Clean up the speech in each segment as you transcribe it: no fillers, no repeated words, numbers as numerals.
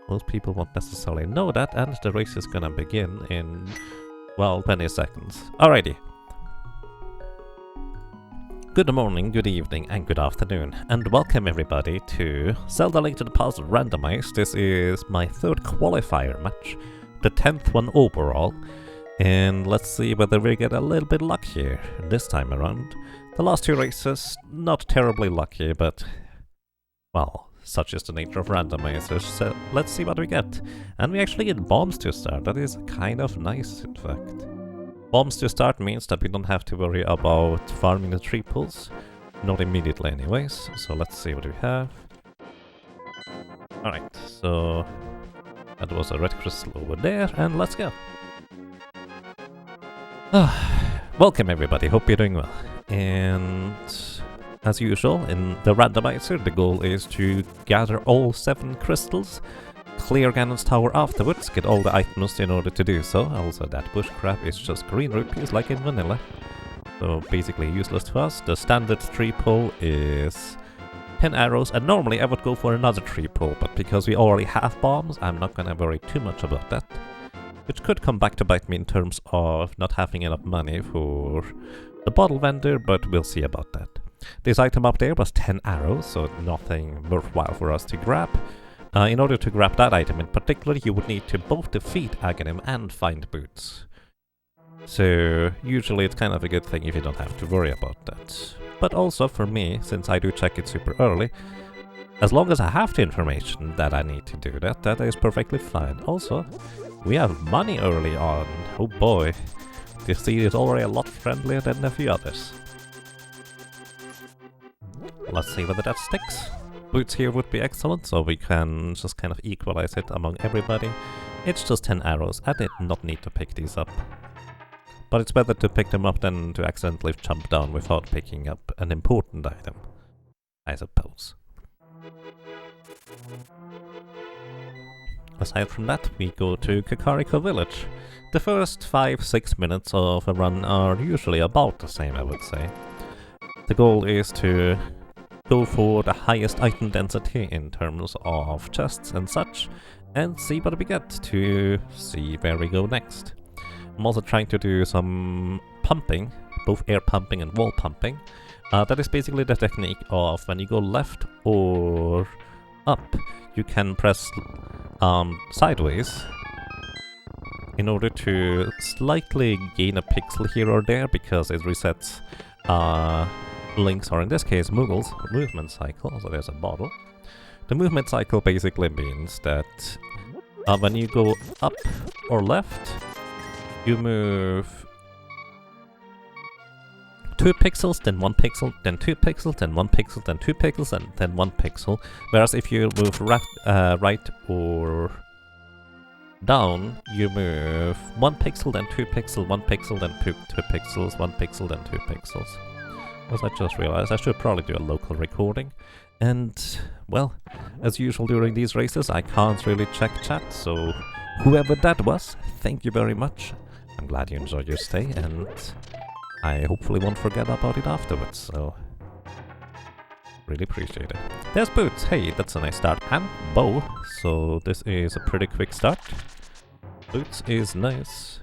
Most people won't necessarily know that, and the race is gonna begin in, well, 20 seconds. Alrighty. Good morning, good evening, and good afternoon, and welcome everybody to Zelda Link to the Past Randomized. This is my third qualifier match, the 10th one overall, and let's see whether we get a little bit luckier this time around. The last two races, not terribly lucky, but, well, such is the nature of randomizers, so let's see what we get. And we actually get bombs to start, that is kind of nice, in fact. Bombs to start means that we don't have to worry about farming the triples, not immediately anyways, so let's see what we have. Alright, so that was a red crystal over there, and let's go. Welcome everybody, hope you're doing well. And as usual, in the randomizer, the goal is to gather all 7 crystals, clear Ganon's tower afterwards, get all the items in order to do so. Also, that bush crab is just green rupees like in vanilla, so basically useless to us. The standard triple is 10 arrows, and normally I would go for another triple, but because we already have bombs, I'm not gonna worry too much about that. Which could come back to bite me in terms of not having enough money for the bottle vendor, but we'll see about that. This item up there was 10 arrows, so nothing worthwhile for us to grab. In order to grab that item in particular, you would need to both defeat Aghanim and find boots. So usually it's kind of a good thing if you don't have to worry about that. But also for me, since I do check it super early, as long as I have the information that I need to do that, that is perfectly fine. Also, we have money early on. Oh boy, this seed is already a lot friendlier than a few others. Let's see whether that sticks. Boots here would be excellent, so we can just kind of equalize it among everybody. It's just 10 arrows. I did not need to pick these up. But it's better to pick them up than to accidentally jump down without picking up an important item, I suppose. Aside from that, we go to Kokariko Village. The first 5-6 minutes of a run are usually about the same, I would say. The goal is to go for the highest item density in terms of chests and such, and see what we get to see where we go next. I'm also trying to do some pumping, both air pumping and wall pumping. That is basically the technique of when you go left or up, you can press sideways in order to slightly gain a pixel here or there, because it resets Link's, or in this case Moogle's, movement cycle. So there's a bottle. The movement cycle basically means that when you go up or left, you move 2 pixels, then 1 pixel, then 2 pixels, then 1 pixel, then 2 pixels, and then 1 pixel. Whereas if you move right or down, you move 1 pixel, then 2 pixels, 1 pixel, then 2 pixels, 1 pixel, then 2 pixels. As I just realized, I should probably do a local recording. And, well, as usual during these races, I can't really check chat, so whoever that was, thank you very much. I'm glad you enjoyed your stay, and I hopefully won't forget about it afterwards, so really appreciate it. There's Boots, hey, that's a nice start, and Bow, so this is a pretty quick start. Boots is nice,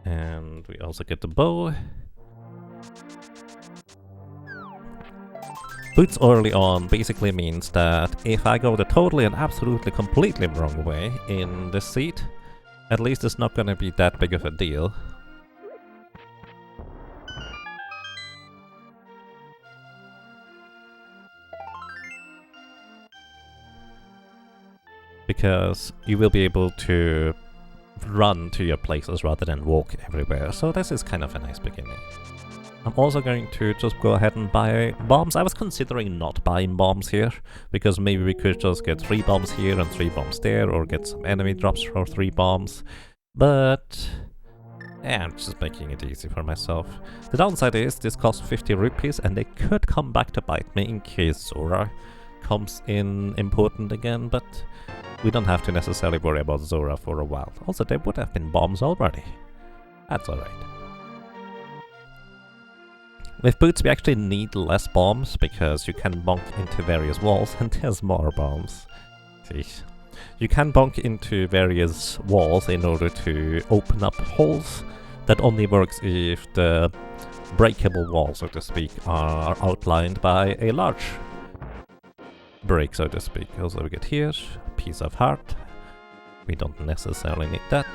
and we also get the Bow. Boots early on basically means that if I go the totally and absolutely completely wrong way in this seat, at least it's not gonna be that big of a deal. Because you will be able to run to your places rather than walk everywhere, so this is kind of a nice beginning. I'm also going to just go ahead and buy bombs. I was considering not buying bombs here, because maybe we could just get 3 bombs here and 3 bombs there, or get some enemy drops for 3 bombs. But yeah, I'm just making it easy for myself. The downside is this costs 50 rupees, and they could come back to bite me in case Zora comes in important again, but we don't have to necessarily worry about Zora for a while. Also, there would have been bombs already. That's alright. With Boots we actually need less bombs, because you can bonk into various walls and there's more bombs. Sheesh. You can bonk into various walls in order to open up holes. That only works if the breakable walls, so to speak, are outlined by a large break, so to speak. Also we get here, piece of heart. We don't necessarily need that.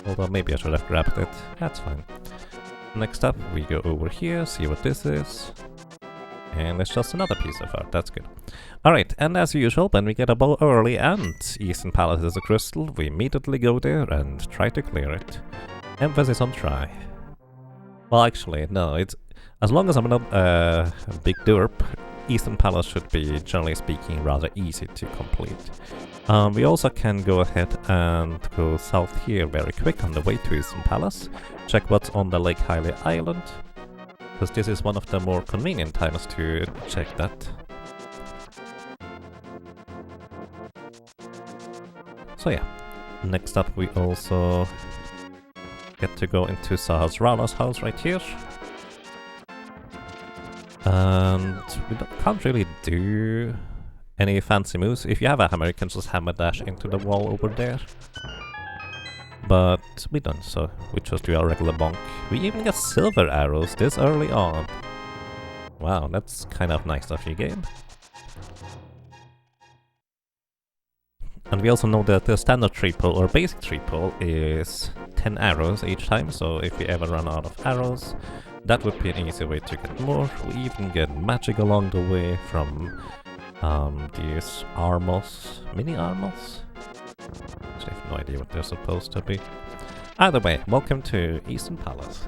Although maybe I should have grabbed it. That's fine. Next up, we go over here, see what this is. And it's just another piece of art, that's good. Alright, and as usual, when we get a bow early and Eastern Palace is a crystal, we immediately go there and try to clear it. Emphasis on try. Well, actually, no, it's... As long as I'm not a big derp, Eastern Palace should be, generally speaking, rather easy to complete. We also can go ahead and go south here very quick on the way to Eastern Palace. Check what's on the Lake Hylia Island, because this is one of the more convenient times to check that. So yeah, next up we also get to go into Sahasrara's house right here. And we can't really do any fancy moves. If you have a hammer, you can just hammer dash into the wall over there. But we don't, so we just do our regular bonk. We even get silver arrows this early on. Wow, that's kind of nice of you, game. And we also know that the standard triple or basic triple is 10 arrows each time, so if we ever run out of arrows, that would be an easy way to get more. We even get magic along the way from these armors, mini armors? I have no idea what they're supposed to be. Either way, welcome to Eastern Palace.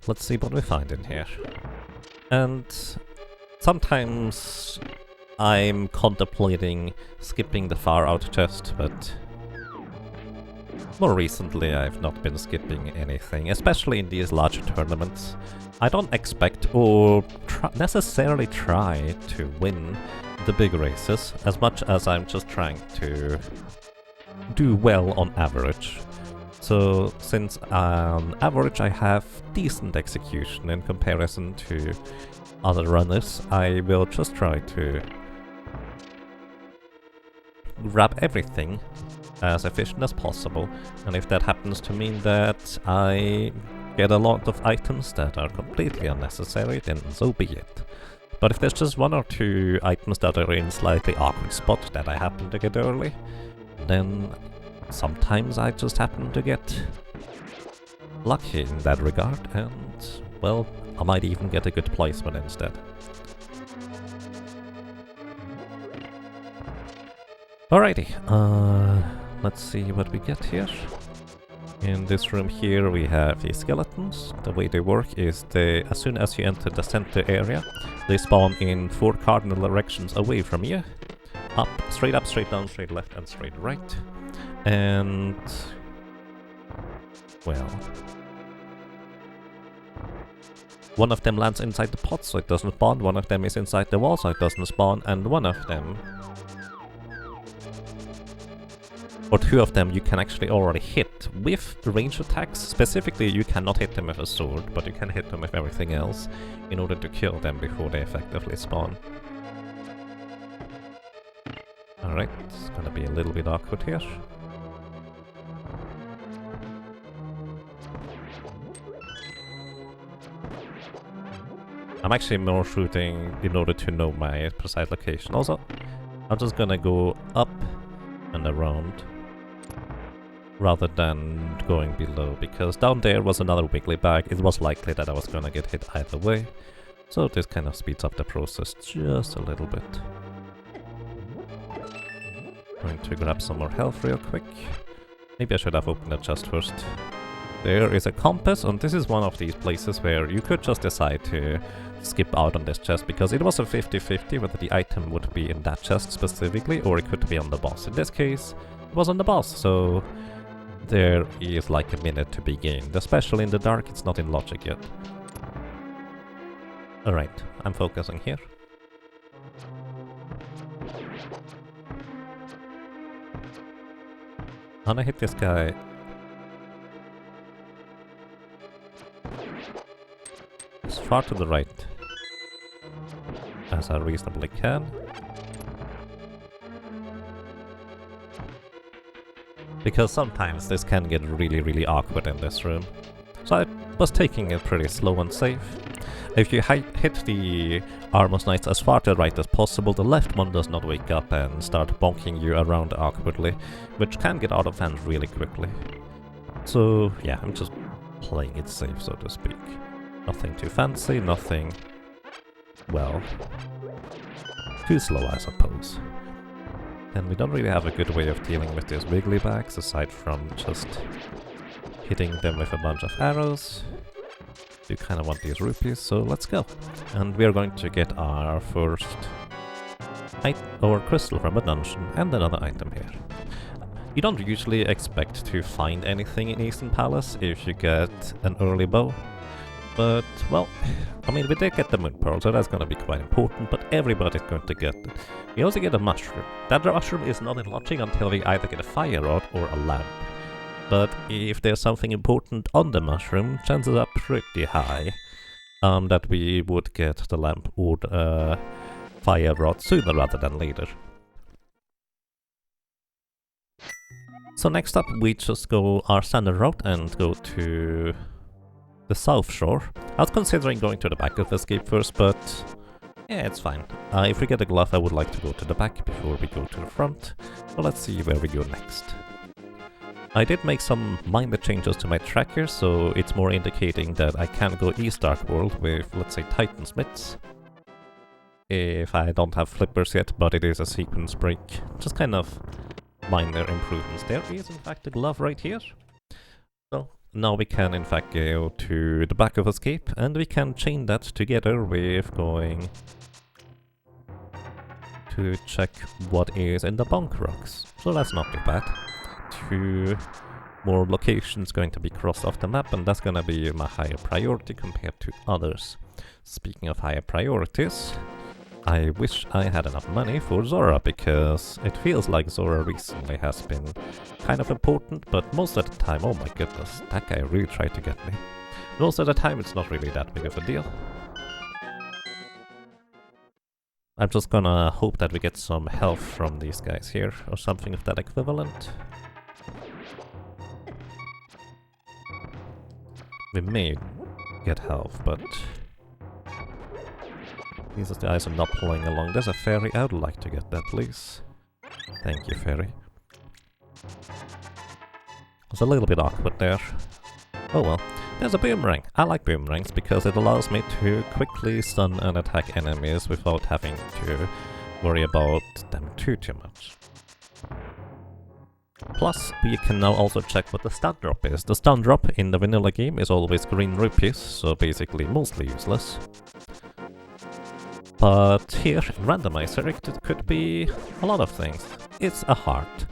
Let's see what we find in here. And sometimes I'm contemplating skipping the far out chest, but more recently I've not been skipping anything, especially in these larger tournaments. I don't expect or necessarily try to win the big races, as much as I'm just trying to do well on average. So since on average I have decent execution in comparison to other runners, I will just try to grab everything as efficient as possible, and if that happens to mean that I get a lot of items that are completely unnecessary, then so be it. But if there's just one or two items that are in slightly awkward spot that I happen to get early, then sometimes I just happen to get lucky in that regard, and well, I might even get a good placement instead. Alrighty, let's see what we get here. In this room here we have the skeletons. The way they work is as soon as you enter the center area, they spawn in 4 cardinal directions away from you. Up, straight down, straight left, and straight right. And well, one of them lands inside the pot, so it doesn't spawn. One of them is inside the wall, so it doesn't spawn. And one of them, or 2 of them, you can actually already hit with range attacks. Specifically, you cannot hit them with a sword, but you can hit them with everything else in order to kill them before they effectively spawn. Alright, it's gonna be a little bit awkward here. I'm actually more shooting in order to know my precise location. Also, I'm just gonna go up and around rather than going below, because down there was another wiggly bag. It was likely that I was gonna get hit either way, so this kind of speeds up the process just a little bit. Going to grab some more health real quick. Maybe I should have opened the chest first. There is a compass, and this is one of these places where you could just decide to skip out on this chest, because it was a 50-50 whether the item would be in that chest specifically, or it could be on the boss. In this case, it was on the boss, so there is like a minute to be gained. Especially in the dark, it's not in logic yet. Alright, I'm focusing here. I'm gonna hit this guy. It's far to the right. as I reasonably can. Because sometimes this can get really awkward in this room. So I was taking it pretty slow and safe. If you hit the Armor's Knights as far to the right as possible, the left one does not wake up and start bonking you around awkwardly, which can get out of hand really quickly. So yeah, I'm just playing it safe, so to speak. Nothing too fancy, nothing, well, too slow, I suppose. And we don't really have a good way of dealing with these wiggly bags, aside from just hitting them with a bunch of arrows. You kind of want these rupees, so let's go. And we're going to get our first crystal from a dungeon, and another item here. You don't usually expect to find anything in Eastern Palace if you get an early bow. But, well, I mean, we did get the Moon Pearl, so that's gonna be quite important, but everybody's going to get it. We also get a mushroom. That mushroom is not enlarging until we either get a fire rod or a lamp. But if there's something important on the mushroom, chances are pretty high that we would get the lamp or the fire rod sooner rather than later. So next up, we just go our standard route and go to the south shore. I was considering going to the back of Escape first, but yeah, it's fine. If we get a glove, I would like to go to the back before we go to the front. So let's see where we go next. I did make some minor changes to my tracker, so it's more indicating that I can go East Dark World with, let's say, Titan Smiths. If I don't have flippers yet, but it is a sequence break. Just kind of minor improvements. There is in fact a glove right here. So now we can in fact go to the back of Escape, and we can chain that together with going to check what is in the bunk rocks. So that's not too bad. 2 more locations going to be crossed off the map, and that's gonna be my higher priority compared to others. Speaking of higher priorities, I wish I had enough money for Zora, because it feels like Zora recently has been kind of important, but most of the time, oh my goodness, that guy really tried to get me. Most of the time it's not really that big of a deal. I'm just gonna hope that we get some health from these guys here, or something of that equivalent. We may get health, but these guys are not pulling along. There's a fairy. I would like to get that, please. Thank you, fairy. It's a little bit awkward there. Oh well. There's a boomerang. I like boomerangs because it allows me to quickly stun and attack enemies without having to worry about them too much. Plus, we can now also check what the stun drop is. The stun drop in the vanilla game is always green rupees, so basically mostly useless. But here, in Randomizer, it could be a lot of things. It's a heart.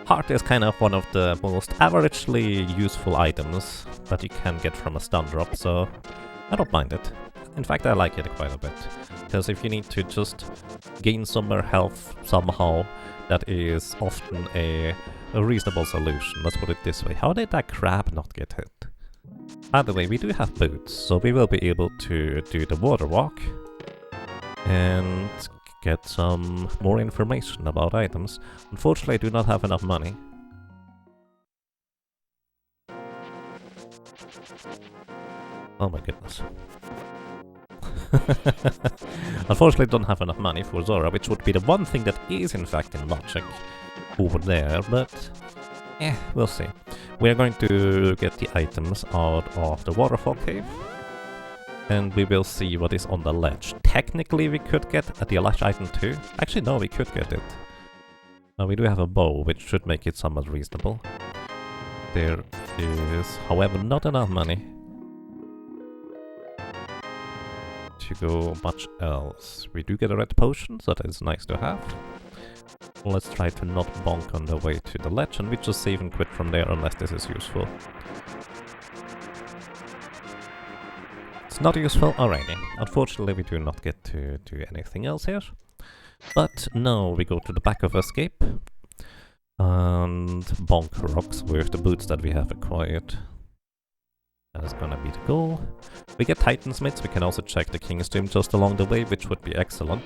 Heart is kind of one of the most averagely useful items that you can get from a stun drop, so I don't mind it. In fact, I like it quite a bit. Because if you need to just gain some more health somehow, that is often a reasonable solution. Let's put it this way. How did that crab not get hit? By the way, we do have boots, so we will be able to do the water walk and get some more information about items. Unfortunately, I do not have enough money. Oh my goodness. Unfortunately, I don't have enough money for Zora, which would be the one thing that is in fact in logic over there, but we'll see. We're going to get the items out of the waterfall cave, and we will see what is on the ledge. Technically, we could get the ledge item too. Actually, no, we could get it. We do have a bow, which should make it somewhat reasonable. There is, however, not enough money to go much else. We do get a red potion, so that is nice to have. Let's try to not bonk on the way to the ledge, and we just save and quit from there unless this is useful. It's not useful? Alrighty. Unfortunately, we do not get to do anything else here. But now we go to the back of Escape and bonk rocks with the boots that we have acquired. That is gonna be the goal. We get Titan Smiths, we can also check the King's Tomb just along the way, which would be excellent.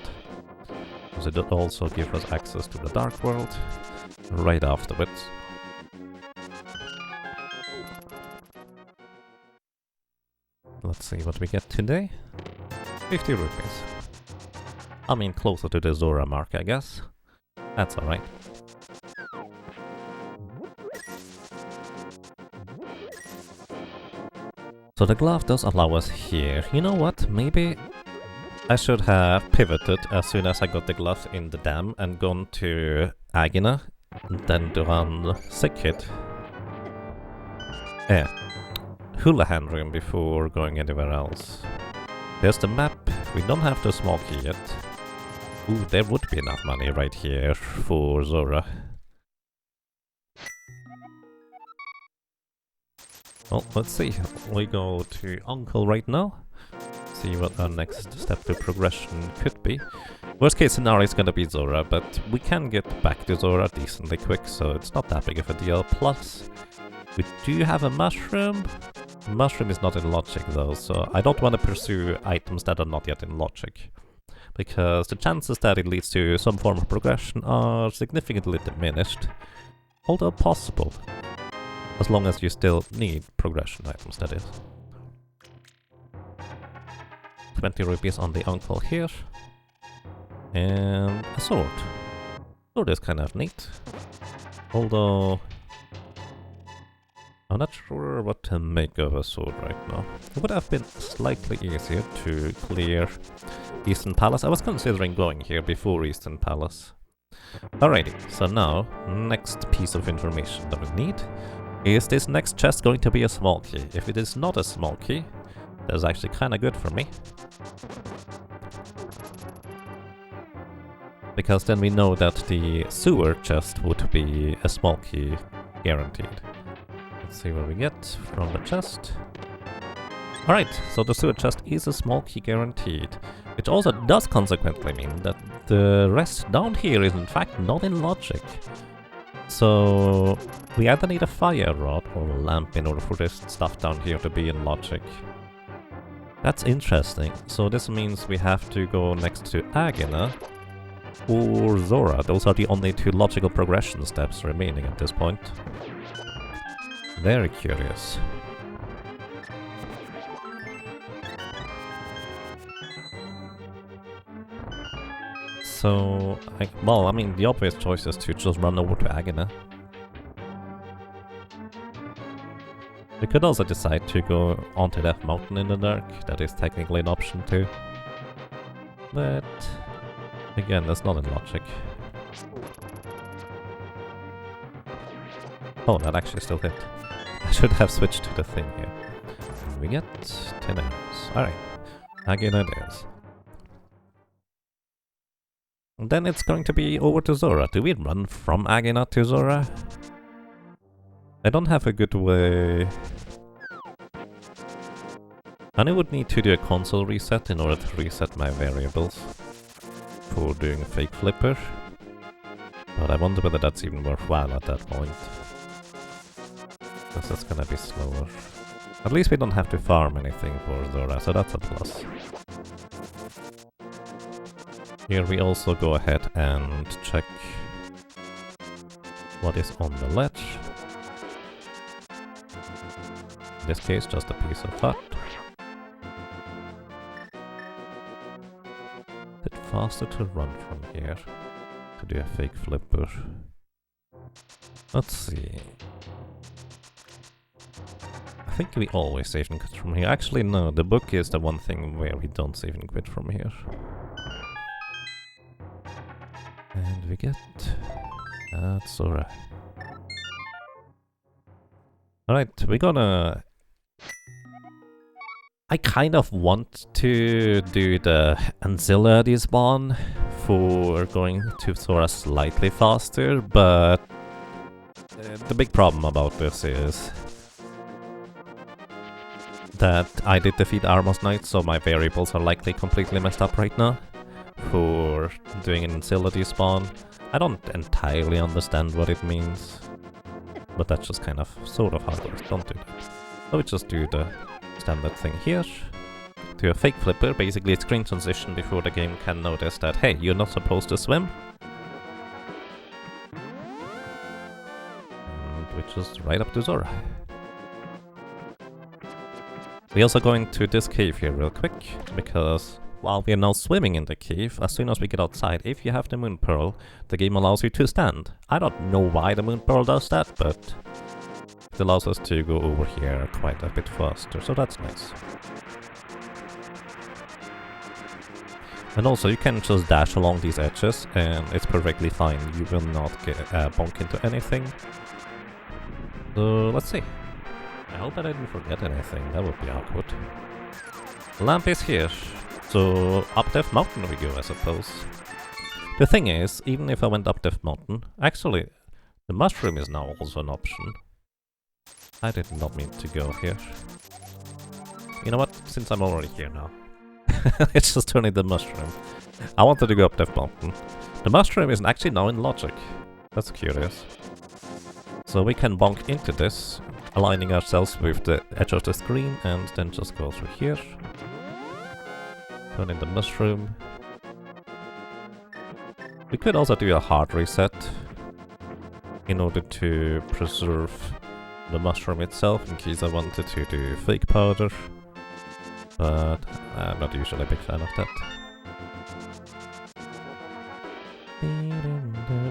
Because it also gives us access to the Dark World right afterwards. Let's see what we get today. 50 rupees. I mean, closer to the Zora mark, I guess. That's alright. So the glove does allow us here. You know what? Maybe I should have pivoted as soon as I got the glove in the dam and gone to Agina, and then done Sick Hit. Houlihan room before going anywhere else. There's the map. We don't have the small key yet. Ooh, there would be enough money right here for Zora. Well, let's see. We go to Uncle right now. See what our next step to progression could be. Worst case scenario is gonna be Zora, but we can get back to Zora decently quick, so it's not that big of a deal. Plus, we do have a mushroom. Mushroom is not in logic though, so I don't want to pursue items that are not yet in logic. Because the chances that it leads to some form of progression are significantly diminished. Although possible. As long as you still need progression items, that is. 20 rupees on the uncle here. And a sword. Sword is kind of neat. Although I'm not sure what to make of a sword right now. It would have been slightly easier to clear Eastern Palace. I was considering going here before Eastern Palace. Alrighty, so now, next piece of information that we need. Is this next chest going to be a small key? If it is not a small key, that's actually kinda good for me. Because then we know that the sewer chest would be a small key guaranteed. Let's see what we get from the chest. Alright, so the sewer chest is a small key guaranteed. Which also does consequently mean that the rest down here is in fact not in logic. So we either need a fire rod or a lamp in order for this stuff down here to be in logic. That's interesting. So this means we have to go next to Agina or Zora. Those are the only two logical progression steps remaining at this point. Very curious. So, well, I mean, the obvious choice is to just run over to Agina. We could also decide to go onto that mountain in the dark. That is technically an option too. But, again, that's not in logic. Oh, that actually still hit. I should have switched to the thing here. And we get 10 arrows. Alright, Agina it is. And then it's going to be over to Zora. Do we run from Agina to Zora? I don't have a good way. And I would need to do a console reset in order to reset my variables for doing a fake flipper. But I wonder whether that's even worthwhile at that point. Because that's gonna be slower. At least we don't have to farm anything for Zora, so that's a plus. Here we also go ahead and check what is on the ledge. In this case, just a piece of hut. Is it faster to run from here to do a fake flipper? Let's see. I think we always save and quit from here. Actually, no, the book is the one thing where we don't save and quit from here. And we get... That's alright. Alright, we're gonna... I kind of want to do the Ancilla despawn for going to Zora slightly faster, but... the big problem about this is... that I did defeat Armos Knight, so my variables are likely completely messed up right now. For doing an Ancilla despawn. I don't entirely understand what it means, but that's just kind of sort of how it works. Don't do that. So we just do the standard thing here. Do a fake flipper, basically a screen transition before the game can notice that, hey, you're not supposed to swim. And we just right up to Zora. We're also going to this cave here real quick, because while we are now swimming in the cave, as soon as we get outside, if you have the Moon Pearl, the game allows you to stand. I don't know why the Moon Pearl does that, but it allows us to go over here quite a bit faster, so that's nice. And also, you can just dash along these edges, and it's perfectly fine. You will not get bonk into anything. So, let's see. I hope I didn't forget anything. That would be awkward. Lamp is here. So, up Death Mountain we go, I suppose. The thing is, even if I went up Death Mountain, actually, the mushroom is now also an option. I did not mean to go here. You know what? Since I'm already here now, let's just turn in the mushroom. I wanted to go up Death Mountain. The mushroom is actually now in logic. That's curious. So we can bonk into this, aligning ourselves with the edge of the screen, and then just go through here. Turn in the mushroom. We could also do a hard reset in order to preserve the mushroom itself, in case I wanted to do fake powder. But I'm not usually a big fan of that.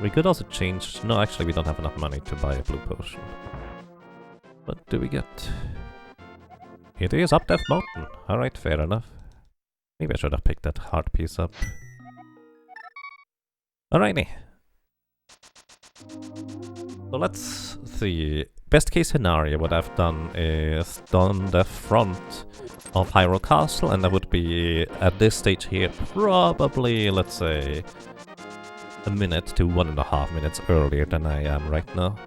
We could also change... No, actually we don't have enough money to buy a blue potion. What do we get? It is up Death Mountain. Alright, fair enough. Maybe I should have picked that hard piece up. Alrighty. So let's see. Best case scenario, what I've done is done the front of Hyrule Castle, and that would be at this stage here probably, let's say, a minute to 1.5 minutes earlier than I am right now.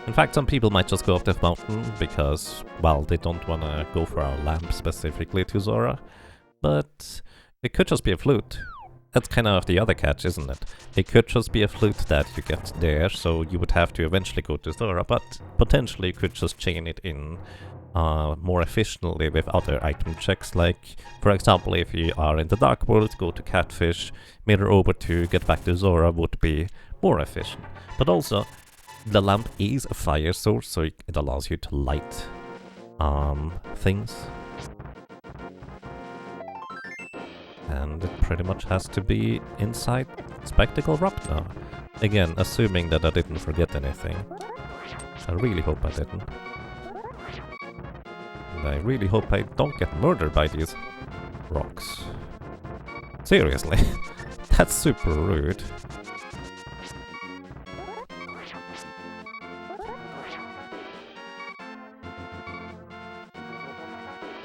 In fact, some people might just go up Death Mountain because, well, they don't want to go for a lamp specifically to Zora. But it could just be a flute. That's kind of the other catch, isn't it? It could just be a flute that you get there, so you would have to eventually go to Zora, but potentially you could just chain it in more efficiently with other item checks, like, for example, if you are in the Dark World, go to Catfish, mirror over to get back to Zora would be more efficient. But also, the lamp is a fire source, so it allows you to light things. And it pretty much has to be inside Spectacle Rock now. Again, assuming that I didn't forget anything. I really hope I didn't. And I really hope I don't get murdered by these rocks. Seriously, that's super rude.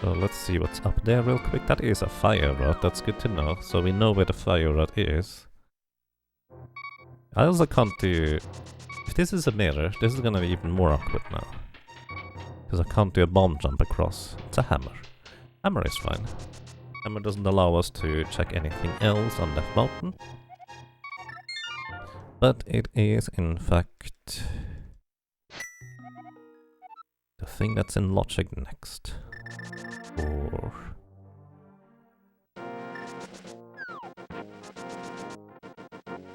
So let's see what's up there real quick. That is a fire rod, that's good to know. So we know where the fire rod is. I also can't do... If this is a mirror, this is gonna be even more awkward now. Because I can't do a bomb jump across. It's a hammer. Hammer is fine. Hammer doesn't allow us to check anything else on Death Mountain. But it is, in fact, the thing that's in logic next. Or...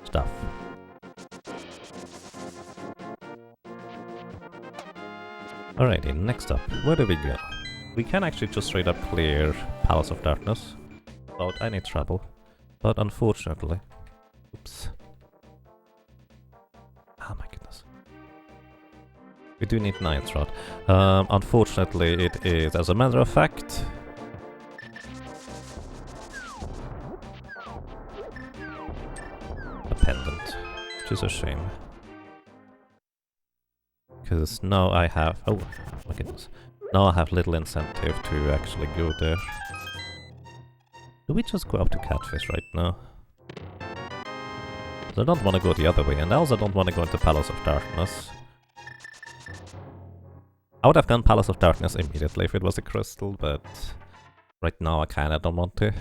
stuff. Alrighty, next up, where do we go? We can actually just straight up clear Palace of Darkness without any trouble, but unfortunately... Oops. Oh my goodness. We do need Knight's Rod. Unfortunately, it is, as a matter of fact... a pendant, which is a shame. Because now I have... oh my goodness. Now I have little incentive to actually go there. Do we just go up to Catfish right now? I don't want to go the other way, and I also don't want to go into Palace of Darkness. I would have gone Palace of Darkness immediately if it was a crystal, but right now I kinda don't want to.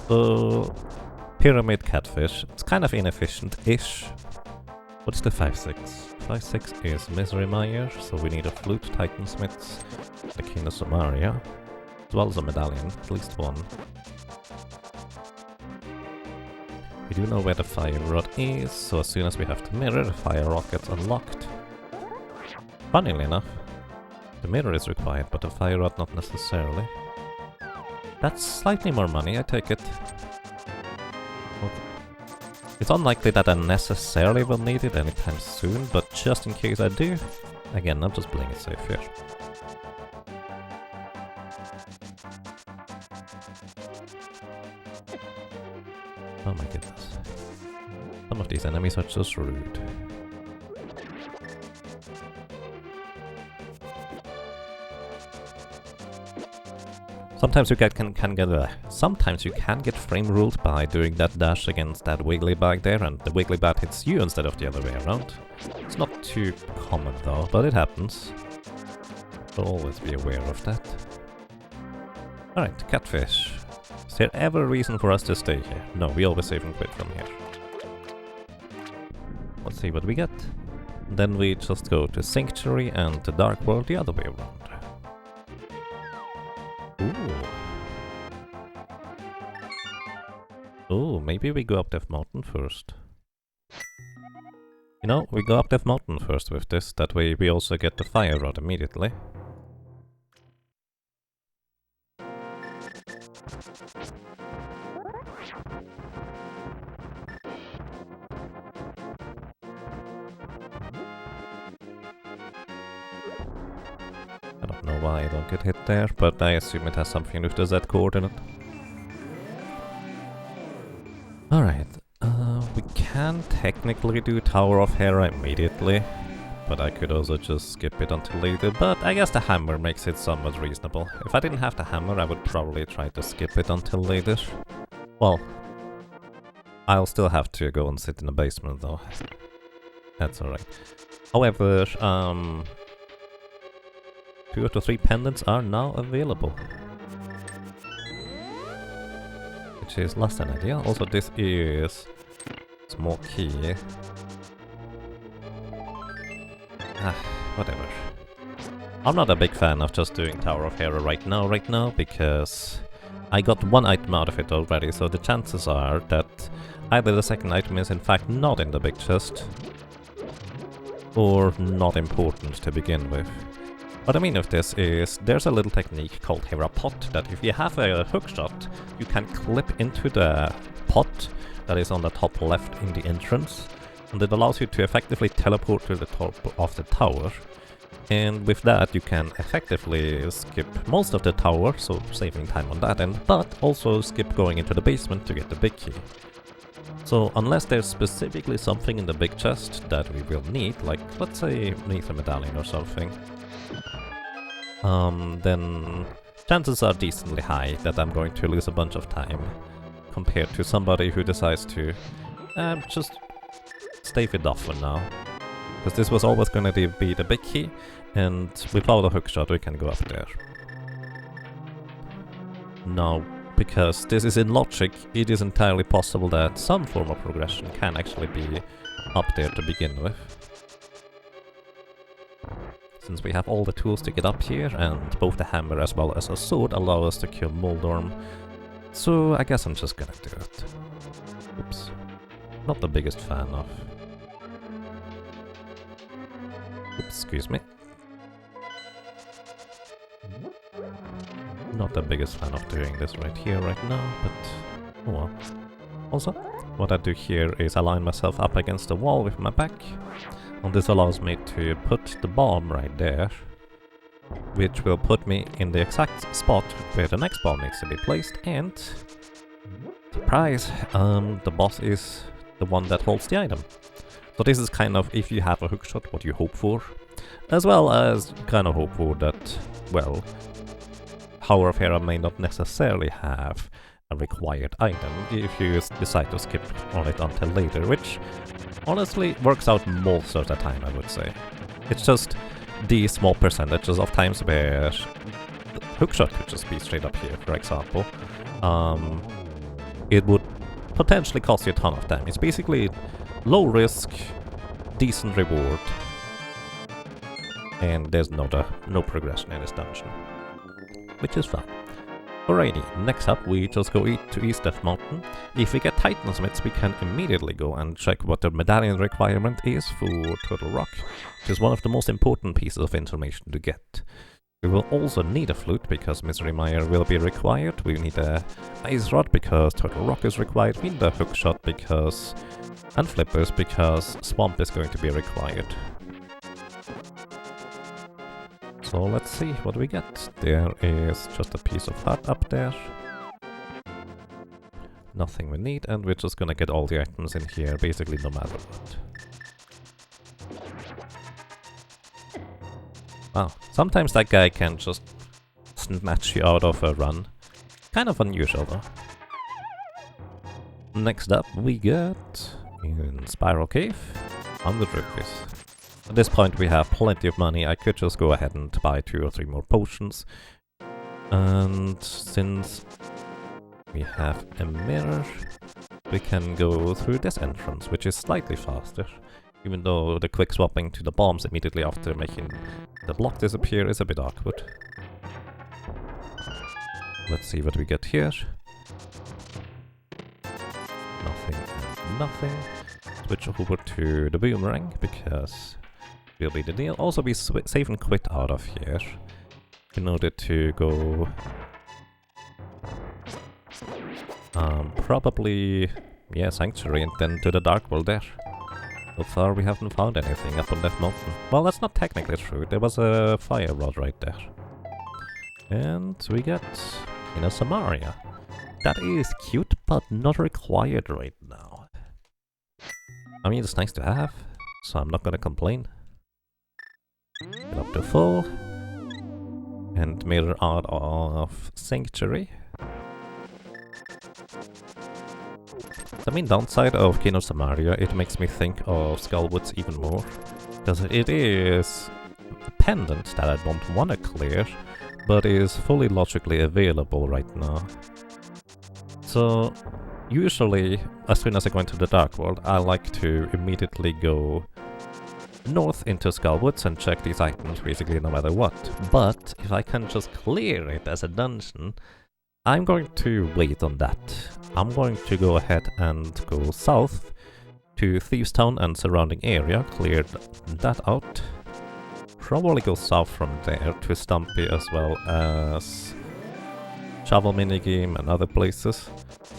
So, Pyramid Catfish. It's kind of inefficient-ish. What's the 5-6? 5-6 is Misery Mire, so we need a Flute, Titansmiths, the King of Samaria, as well as a medallion, at least one. We do know where the Fire Rod is, so as soon as we have the mirror, the Fire Rod gets unlocked. Funnily enough, the mirror is required, but the Fire Rod not necessarily. That's slightly more money, I take it. Okay. It's unlikely that I necessarily will need it anytime soon, but just in case I do, again, I'm just playing it safe here. Oh my goodness. Some of these enemies are just rude. Sometimes you can get frame ruled by doing that dash against that wiggly bag there, and the wiggly bag hits you instead of the other way around. It's not too common though, but it happens. So always be aware of that. Alright, catfish. Is there ever a reason for us to stay here? No, we always save and quit from here. Let's see what we get. Then we just go to Sanctuary and to Dark World the other way around. Oh, maybe we go up Death Mountain first. You know, we go up Death Mountain first with this, that way we also get the Fire Rod immediately. I don't know why I don't get hit there, but I assume it has something with the Z coordinate. Alright, we can technically do Tower of Hera immediately, but I could also just skip it until later, but I guess the hammer makes it somewhat reasonable. If I didn't have the hammer, I would probably try to skip it until later. Well, I'll still have to go and sit in the basement though. That's alright. However, 2 out of 3 pendants are now available. Which is less than ideal. Also, this is small key. Whatever. I'm not a big fan of just doing Tower of Hera right now, because I got one item out of it already, so the chances are that either the second item is in fact not in the big chest, or not important to begin with. What I mean of this is, there's a little technique called Hera Pot, that if you have a hookshot, you can clip into the pot that is on the top left in the entrance, and it allows you to effectively teleport to the top of the tower. And with that you can effectively skip most of the tower, so saving time on that end, but also skip going into the basement to get the big key. So unless there's specifically something in the big chest that we will need, like let's say Nether Medallion or something, then chances are decently high that I'm going to lose a bunch of time compared to somebody who decides to just stave it off for now. Because this was always going to be the big key, and without a hookshot we can go up there. Now, because this is in logic, it is entirely possible that some form of progression can actually be up there to begin with. Since we have all the tools to get up here, and both the hammer as well as a sword allow us to kill Moldorm, so I guess I'm just gonna do it. Oops. Not the biggest fan of... Oops, excuse me. Not the biggest fan of doing this right here, right now, but oh well. Also, what I do here is I line myself up against the wall with my back, and this allows me to put the bomb right there, which will put me in the exact spot where the next bomb needs to be placed, and surprise, the boss is the one that holds the item. So this is kind of, if you have a hookshot, what you hope for, as well as kind of hope for that, well, Tower of Hera may not necessarily have a required item if you decide to skip on it until later, which honestly works out most of the time, I would say. It's just the small percentages of times where the hookshot could just be straight up here, for example. It would potentially cost you a ton of damage. It's basically low risk, decent reward. And there's no progression in this dungeon, which is fine. Alrighty, next up we just go to East Death Mountain. If we get Titan Smiths, we can immediately go and check what the medallion requirement is for Turtle Rock, which is one of the most important pieces of information to get. We will also need a flute because Misery Mire will be required. We need a Ice Rod because Turtle Rock is required. We need a Hook Shot because... and Flippers because Swamp is going to be required. So let's see what we get. There is just a piece of heart up there. Nothing we need, and we're just gonna get all the items in here basically no matter what. Wow, sometimes that guy can just snatch you out of a run. Kind of unusual though. Next up we get in Spiral Cave on the Rupees. At this point we have plenty of money. I could just go ahead and buy 2 or 3 more potions. And since we have a mirror, we can go through this entrance, which is slightly faster. Even though the quick swapping to the bombs immediately after making the block disappear is a bit awkward. Let's see what we get here. Nothing and nothing. Switch over to the boomerang because will be the deal. Also be save and quit out of here in order to go probably, yeah, Sanctuary and then to the Dark World there. So far we haven't found anything up on that mountain. Well, that's not technically true. There was a fire rod right there. And we get in a Samaria. That is cute, but not required right now. I mean, it's nice to have, so I'm not gonna complain. Get up to full. And mirror out of Sanctuary. The main downside of King of Samaria, it makes me think of Skullwoods even more. Because it is a pendant that I don't want to clear, but is fully logically available right now. So, usually, as soon as I go into the Dark World, I like to immediately go north into Skullwoods and check these items basically no matter what. But, if I can just clear it as a dungeon, I'm going to wait on that. I'm going to go ahead and go south to Thieves Town and surrounding area, clear that out. Probably go south from there to Stumpy as well as Shovel Minigame and other places.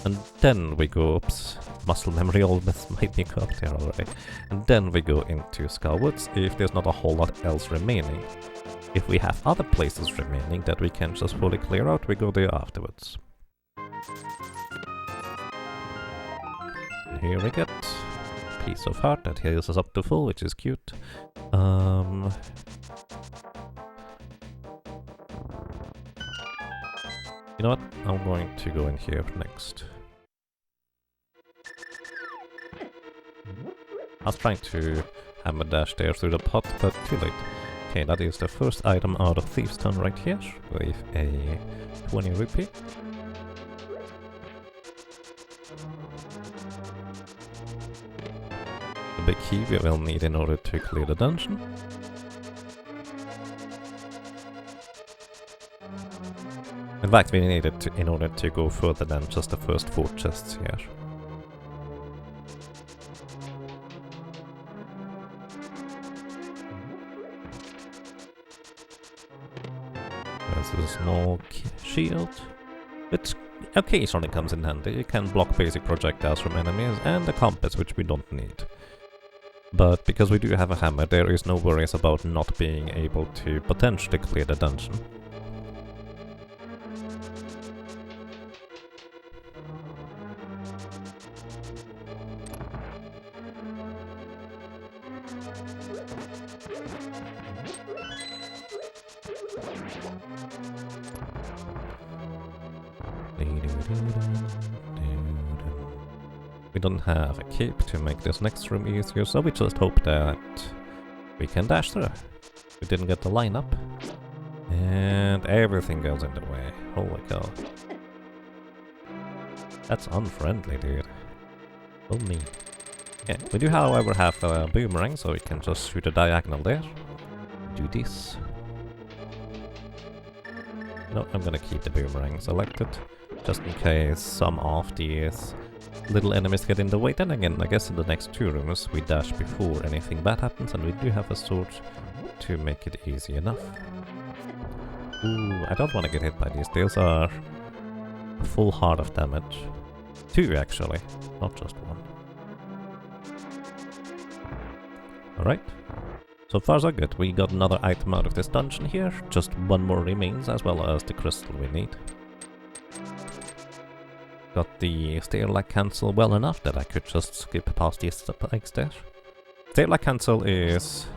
And then we go, oops, muscle memory almost made me go up there already. And then we go into Skullwoods if there's not a whole lot else remaining. If we have other places remaining that we can just fully clear out, we go there afterwards. And here we get a piece of heart that heals us up to full, which is cute. You know what? I'm going to go in here next. I was trying to hammer dash there through the pot, but too late. Okay, that is the first item out of Thieves Town right here, with a 20 rupee. The big key we will need in order to clear the dungeon. In fact, we need it in order to go further than just the first 4 chests here. There's a small shield, which occasionally comes in handy. You can block basic projectiles from enemies, and a compass, which we don't need. But because we do have a hammer, there is no worries about not being able to potentially clear the dungeon. We don't have a cape to make this next room easier, so we just hope that we can dash through. We didn't get the line up, and everything goes in the way. Holy cow. That's unfriendly, dude. Oh me. Yeah, we do however have a boomerang, so we can just shoot a diagonal there. Do this. No, I'm gonna keep the boomerang selected, just in case some of these little enemies get in the way. Then again, I guess in the next 2 rooms we dash before anything bad happens, and we do have a sword to make it easy enough. Ooh, I don't want to get hit by these. These are a full heart of damage. 2 actually, not just 1. Alright. So far so good. We got another item out of this dungeon here. Just 1 more remains, as well as the crystal we need. Got the stair-like cancel well enough that I could just skip past these spikes there. Stair-like cancel is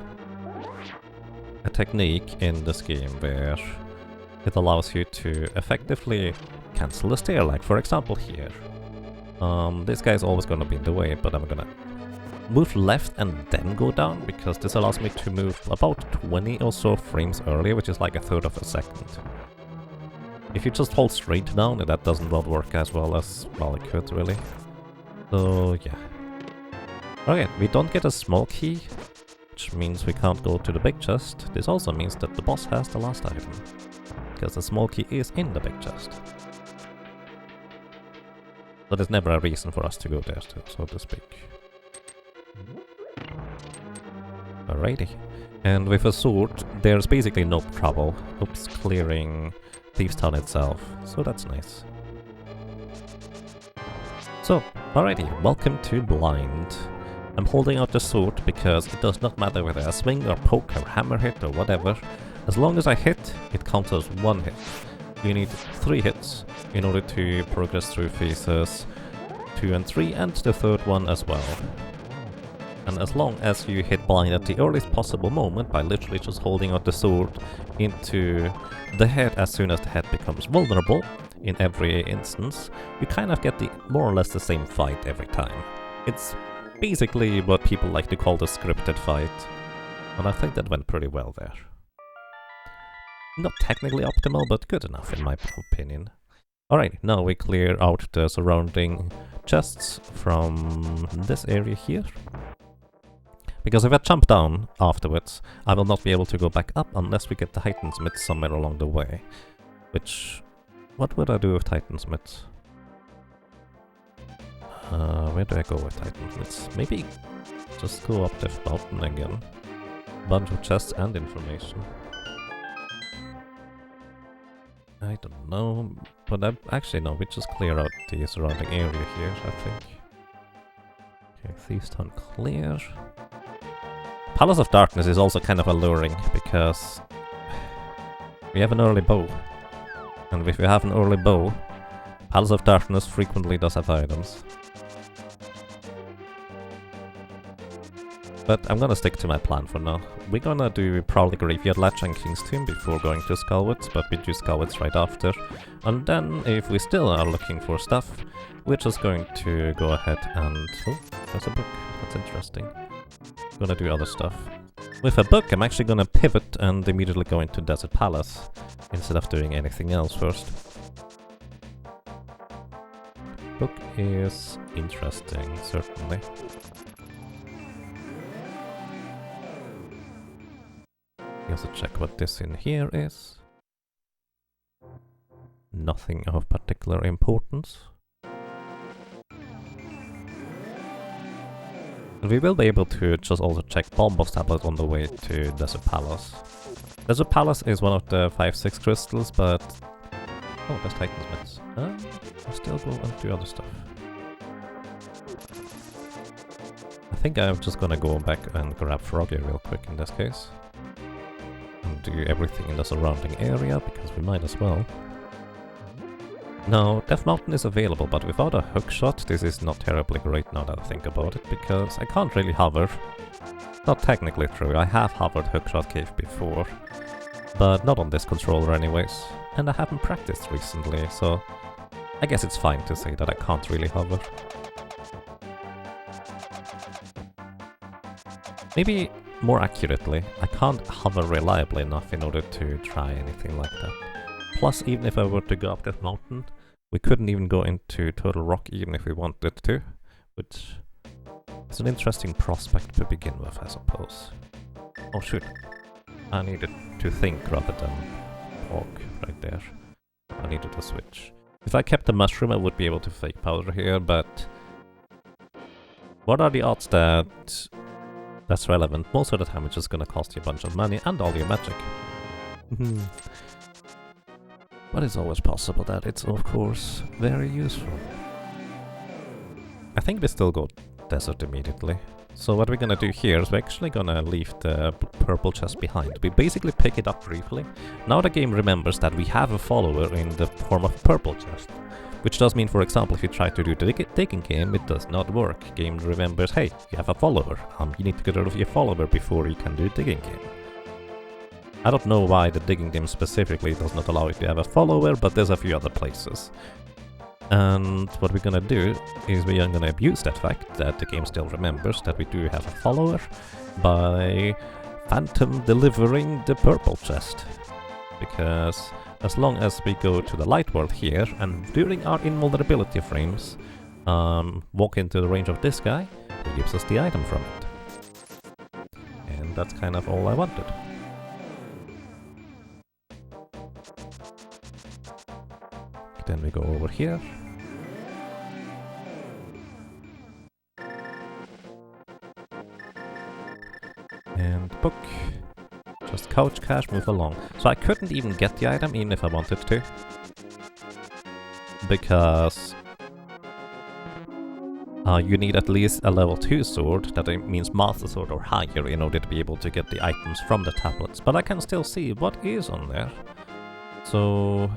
a technique in this game where it allows you to effectively cancel the stair-like. For example here. This guy is always gonna be in the way, but I'm gonna move left and then go down, because this allows me to move about 20 or so frames earlier, which is like 1/3 of a second. If you just hold straight down, that doesn't work as well as, well, it could really. So yeah. Okay, we don't get a small key, which means we can't go to the big chest. This also means that the boss has the last item, because the small key is in the big chest. So there's never a reason for us to go there, so to speak. Alrighty. And with a sword, there's basically no trouble. Oops, clearing Thieves' Town itself. So that's nice. So, alrighty, welcome to Blind. I'm holding out the sword because it does not matter whether I swing or poke or hammer hit or whatever. As long as I hit, it counts as 1 hit. You need 3 hits in order to progress through phases 2 and 3, and the 3rd one as well. And as long as you hit blind at the earliest possible moment by literally just holding out the sword into the head as soon as the head becomes vulnerable in every instance, you kind of get the more or less the same fight every time. It's basically what people like to call the scripted fight, and I think that went pretty well there. Not technically optimal, but good enough in my opinion. Alright, now we clear out the surrounding chests from this area here. Because if I jump down afterwards, I will not be able to go back up unless we get the Titansmith somewhere along the way. Which... what would I do with Titansmiths? Where do I go with Titansmiths? Maybe just go up the mountain again. Bunch of chests and information. I don't know, but actually no, we just clear out the surrounding area here, I think. Okay, Thieves' Town clear. Palace of Darkness is also kind of alluring, because we have an early bow. And if we have an early bow, Palace of Darkness frequently does have items. But I'm gonna stick to my plan for now. We're gonna do probably Graveyard Latch and King's Tomb before going to Skullwoods, but we do Skullwoods right after. And then, if we still are looking for stuff, we're just going to go ahead and... oh, there's a book. That's interesting. Gonna do other stuff. With a book, I'm actually gonna pivot and immediately go into Desert Palace, instead of doing anything else first. Book is interesting, certainly. Also check what this in here is. Nothing of particular importance. We will be able to just also check Bombos Tablet on the way to Desert Palace. Desert Palace is one of the 5-6 crystals, but... oh, there's Titansmiths. I'll still go and do other stuff. I think I'm just gonna go back and grab Froggy real quick in this case. And do everything in the surrounding area, because we might as well. Now, Death Mountain is available, but without a hookshot, this is not terribly great now that I think about it, because I can't really hover. Not technically true, I have hovered Hookshot Cave before, but not on this controller anyways, and I haven't practiced recently, so I guess it's fine to say that I can't really hover. Maybe more accurately, I can't hover reliably enough in order to try anything like that. Plus, even if I were to go up that mountain, we couldn't even go into Turtle Rock even if we wanted to, which It's an interesting prospect to begin with, I suppose. Oh shoot. I needed to think rather than talk right there. I needed to switch. If I kept the mushroom, I would be able to fake powder here, but... what are the odds that that's relevant? Most of the time it's just gonna cost you a bunch of money and all your magic. But it's always possible that it's, of course, very useful. I think we still go desert immediately. So what we're gonna do here is we're actually gonna leave the purple chest behind. We basically pick it up briefly. Now the game remembers that we have a follower in the form of purple chest. Which does mean, for example, if you try to do the digging game, it does not work. Game remembers, hey, you have a follower. You need to get rid of your follower before you can do digging game. I don't know why the digging game specifically does not allow you to have a follower, but there's a few other places. And what we're gonna do is we are gonna abuse that fact that the game still remembers that we do have a follower by phantom delivering the purple chest. Because as long as we go to the light world here and during our invulnerability frames walk into the range of this guy, he gives us the item from it. And that's kind of all I wanted. Then we go over here. And book. Just couch cash, move along. So I couldn't even get the item even if I wanted to. Because you need at least a level 2 sword, that means master sword or higher, in order to be able to get the items from the tablets. But I can still see what is on there. So...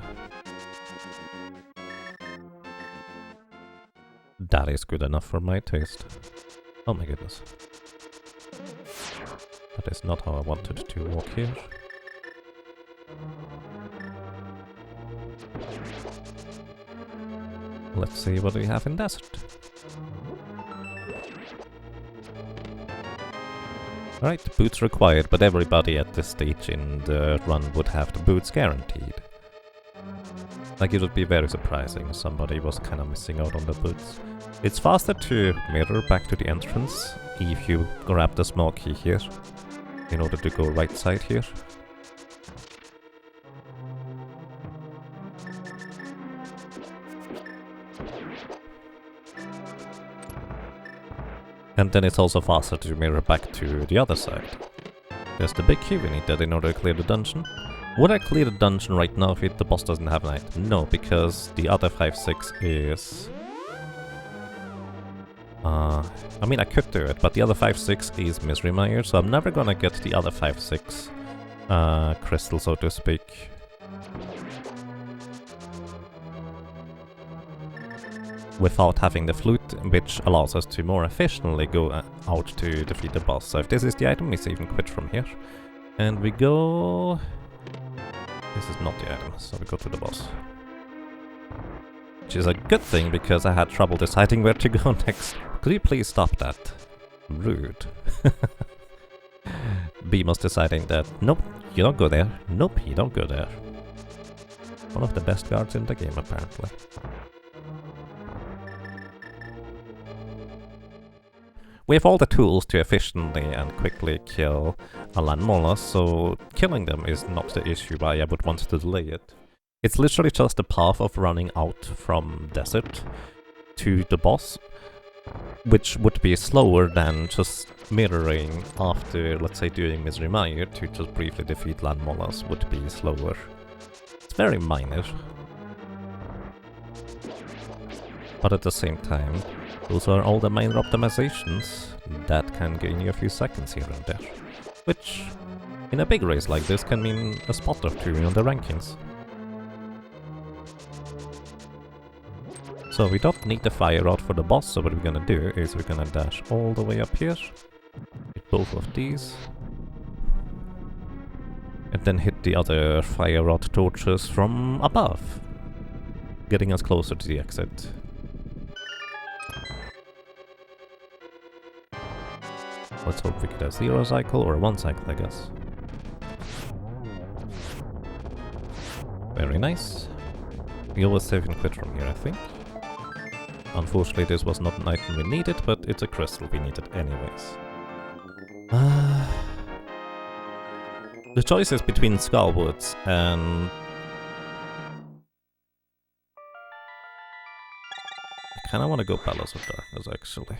that is good enough for my taste. Oh my goodness. That is not how I wanted to walk here. Let's see what we have in desert. Right, boots required, but everybody at this stage in the run would have the boots guaranteed. Like, it would be very surprising if somebody was kind of missing out on the boots. It's faster to mirror back to the entrance if you grab the small key here, in order to go right side here. And then it's also faster to mirror back to the other side. There's the big key, we need that in order to clear the dungeon. Would I clear the dungeon right now if the boss doesn't have an item? No, because the other 5-6 is... I mean, I could do it, but the other 5-6 is misremired, so I'm never gonna get the other 5-6 crystal, so to speak. Without having the flute, which allows us to more efficiently go out to defeat the boss. So if this is the item, we even quit from here. And we go... this is not the item, so we go to the boss. Which is a good thing, because I had trouble deciding where to go next. Could you please stop that? Rude. Beamos deciding that, nope, you don't go there. Nope, you don't go there. One of the best guards in the game, apparently. We have all the tools to efficiently and quickly kill a landmolas, so killing them is not the issue why I would want to delay it. It's literally just the path of running out from desert to the boss, which would be slower than just mirroring after, let's say, doing Misery Mire to just briefly defeat landmolas would be slower. It's very minor. But at the same time, those are all the minor optimizations that can gain you a few seconds here and there. Which, in a big race like this, can mean a spot or two on the rankings. So we don't need the fire rod for the boss, so what we're gonna do is we're gonna dash all the way up here, hit both of these, and then hit the other fire rod torches from above, getting us closer to the exit. Let's hope we get a 0 cycle or a 1 cycle, I guess. Very nice. We always save and quit from here, I think. Unfortunately, this was not an item we needed, but it's a crystal we needed anyways. The choice is between Skullwoods and... I kinda wanna go Palace of Darkness, actually.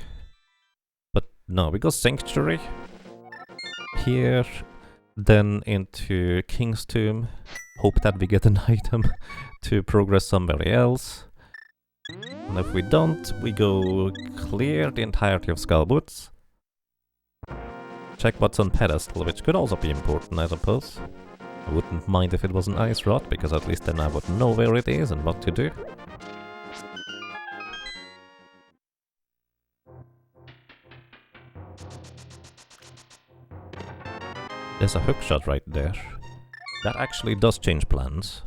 But no, we go Sanctuary. Here, then into King's Tomb. Hope that we get an item to progress somebody else. And if we don't, we go clear the entirety of Skullwoods. Check what's on pedestal, which could also be important, I suppose. I wouldn't mind if it was an ice rod, because at least then I would know where it is and what to do. There's a hookshot right there. That actually does change plans.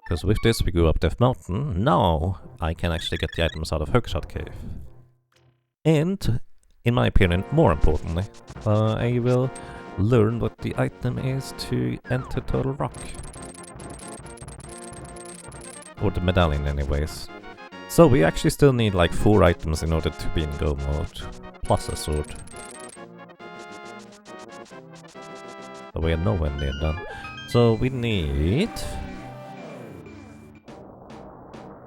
Because with this we go up Death Mountain. Now I can actually get the items out of Hookshot Cave. And, in my opinion, more importantly, I will learn what the item is to enter Turtle Rock. Or the medallion anyways. So we actually still need like 4 items in order to be in go mode. Plus a sword. So we are nowhere near done. So we need...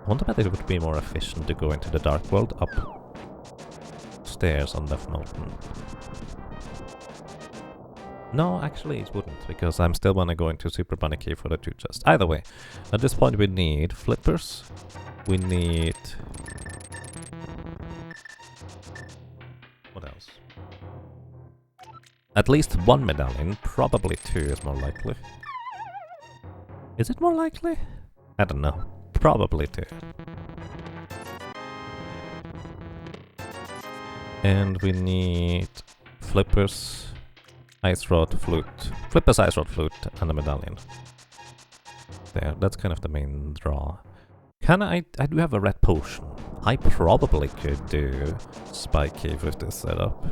I wonder if it would be more efficient to go into the Dark World upstairs on Death Mountain. No, actually it wouldn't, because I'm still wanna go into Super Bunny Cave for the 2 chests. Either way, at this point we need flippers. We need... What else? At least 1 medallion, probably 2 is more likely. Is it more likely? I don't know. Probably 2. And we need flippers, ice rod, flute. Flippers, ice rod, flute, and a medallion. There, that's kind of the main draw. I do have a red potion. I probably could do Spike Cave with this setup.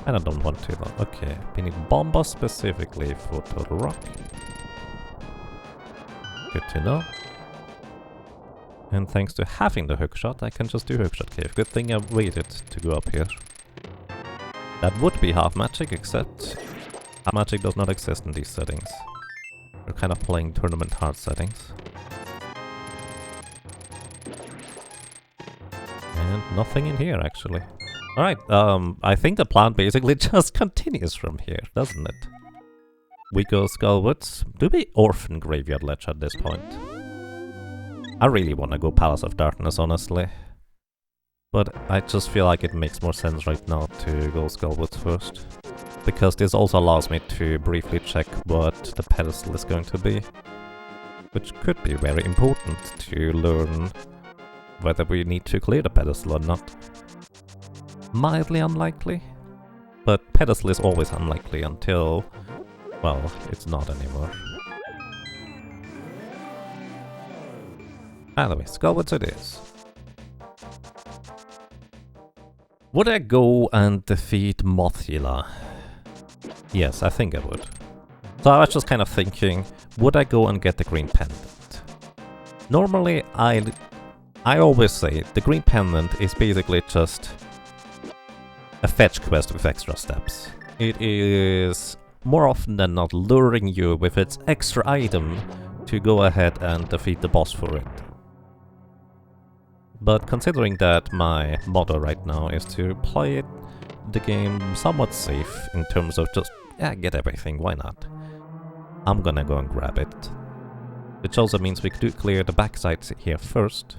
And I don't want to though. Okay, we need Bomba specifically for Turtle Rock. Good to know. And thanks to having the hookshot, I can just do Hookshot Cave. Good thing I waited to go up here. That would be half magic, except half magic does not exist in these settings. We're kind of playing tournament hard settings. And nothing in here, actually. Alright, I think the plan basically just continues from here, doesn't it? We go Skullwoods. Do we Orphan Graveyard Ledge at this point? I really want to go Palace of Darkness, honestly. But I just feel like it makes more sense right now to go Skullwoods first. Because this also allows me to briefly check what the pedestal is going to be. Which could be very important to learn whether we need to clear the pedestal or not. Mildly unlikely, but pedestal is always unlikely until, well, it's not anymore. Anyway, Skullwoods it is. Would I go and defeat Mothula? Yes, I think I would. So I was just kind of thinking, would I go and get the green pendant? Normally, I always say the green pendant is basically just a fetch quest with extra steps. It is more often than not luring you with its extra item to go ahead and defeat the boss for it. But considering that my motto right now is to play the game somewhat safe in terms of just, yeah, get everything, why not? I'm gonna go and grab it. Which also means we do clear the backside here first.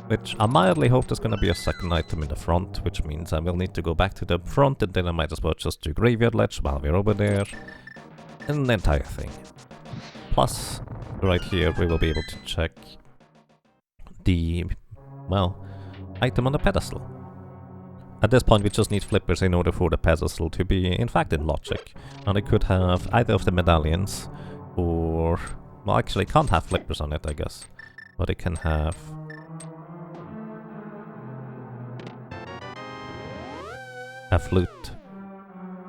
Which I mildly hope there's gonna be a second item in the front, which means I will need to go back to the front and then I might as well just do Graveyard Ledge while we're over there. And the entire thing. Plus, right here we will be able to check the, well, item on the pedestal. At this point we just need flippers in order for the pedestal to be in fact in logic. And it could have either of the medallions or, well, actually it can't have flippers on it, I guess. But it can have a flute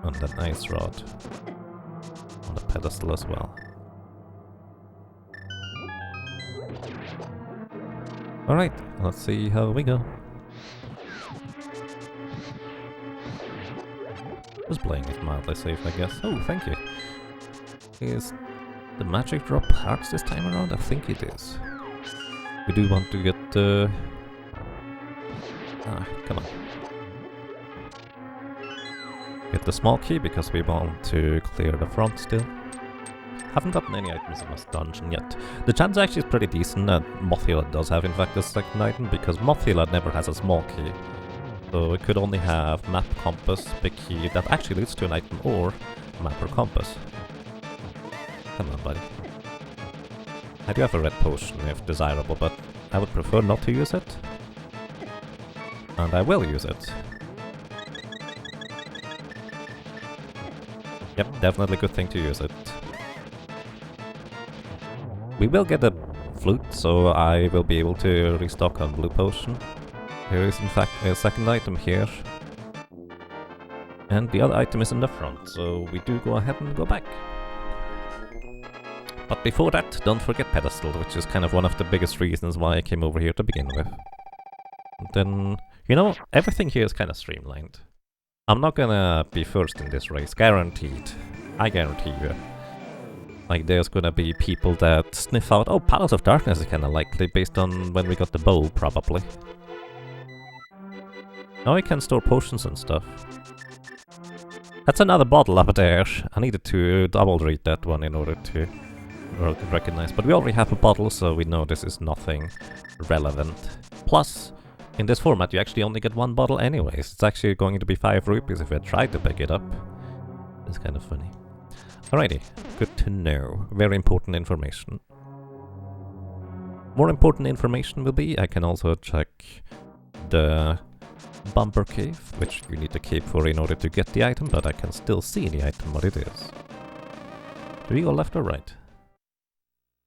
and an ice rod on the pedestal as well. Alright, let's see how we go. Just playing it mildly safe, I guess. Oh, thank you. Is the magic drop hearts this time around? I think it is. We do want to get the... come on. Get the small key because we want to clear the front still. Haven't gotten any items in this dungeon yet. The chance actually is pretty decent that Mothula does have in fact a second item because Mothula never has a small key. So it could only have map, compass, big key that actually leads to an item or map or compass. Come on, buddy. I do have a red potion if desirable, but I would prefer not to use it. And I will use it. Yep, definitely a good thing to use it. We will get a flute, so I will be able to restock on blue potion. There is in fact a second item here. And the other item is in the front, so we do go ahead and go back. But before that, don't forget pedestal, which is kind of one of the biggest reasons why I came over here to begin with. And then, you know, everything here is kind of streamlined. I'm not gonna be first in this race, guaranteed. I guarantee you. Like, there's gonna be people that sniff out, oh, Palace of Darkness is kinda likely, based on when we got the bow, probably. Now I can store potions and stuff. That's another bottle up there. I needed to double read that one in order to recognize, but we already have a bottle, so we know this is nothing relevant. Plus, in this format you actually only get one bottle anyways. It's actually going to be 5 rupees if I try to pick it up. It's kind of funny. Alrighty, good to know. Very important information. More important information will be, I can also check the bumper cave, which you need the cape for in order to get the item, but I can still see the item, what it is. Do we go left or right?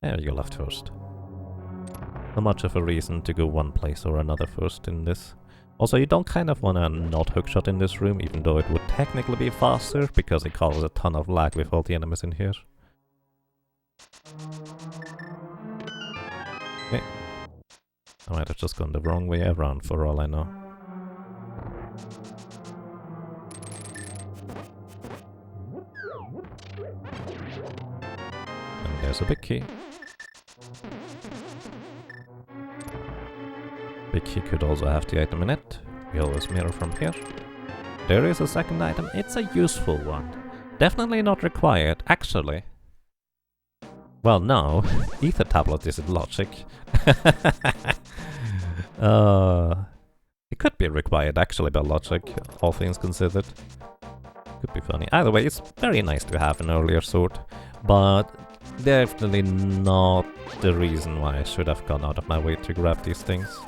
There you go left first. Not much of a reason to go one place or another first in this. Also, you don't kind of want to not hookshot in this room, even though it would technically be faster, because it causes a ton of lag with all the enemies in here. Okay. I might have just gone the wrong way around for all I know. And there's a big key. Big key could also have the item in it. We always mirror from here. There is a second item. It's a useful one. Definitely not required, actually. Well, no. Ether tablet isn't logic. It could be required, actually, by logic, all things considered. Could be funny. Either way, it's very nice to have an earlier sword, but definitely not the reason why I should have gone out of my way to grab these things.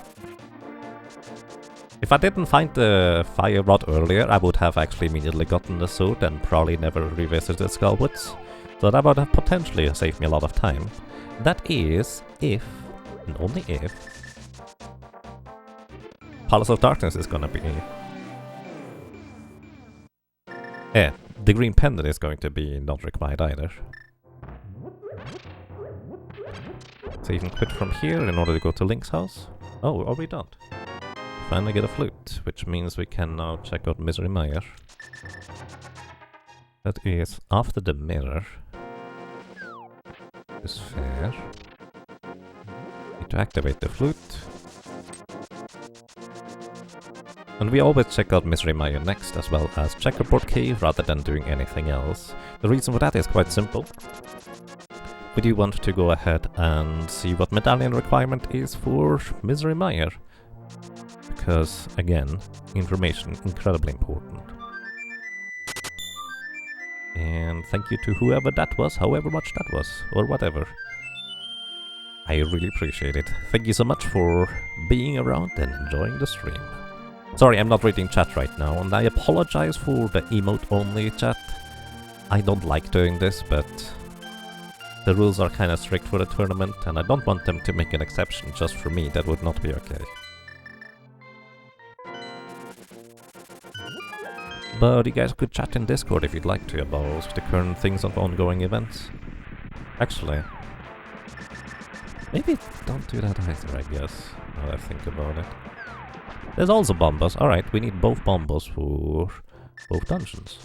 If I didn't find the fire rod earlier, I would have actually immediately gotten the sword and probably never revisited Skullwoods. So that would have potentially saved me a lot of time. That is, if, and only if, Palace of Darkness is gonna be... the green pendant is going to be not required either. So you can quit from here in order to go to Link's house. Oh, or we don't. Finally get a flute, which means we can now check out Misery Mire. That is after the mirror. Is fair. Need to activate the flute. And we always check out Misery Mire next, as well as Checkerboard Cave, rather than doing anything else. The reason for that is quite simple. We do want to go ahead and see what medallion requirement is for Misery Mire. Because, again, information incredibly important. And thank you to whoever that was, however much that was, or whatever. I really appreciate it. Thank you so much for being around and enjoying the stream. Sorry, I'm not reading chat right now, and I apologize for the emote-only chat. I don't like doing this, but the rules are kinda strict for the tournament, and I don't want them to make an exception just for me. That would not be okay. But you guys could chat in Discord if you'd like to about the current things of ongoing events. Actually, Maybe don't do that either, I guess, now that I think about it. There's also bombers. Alright, we need both bombers for both dungeons.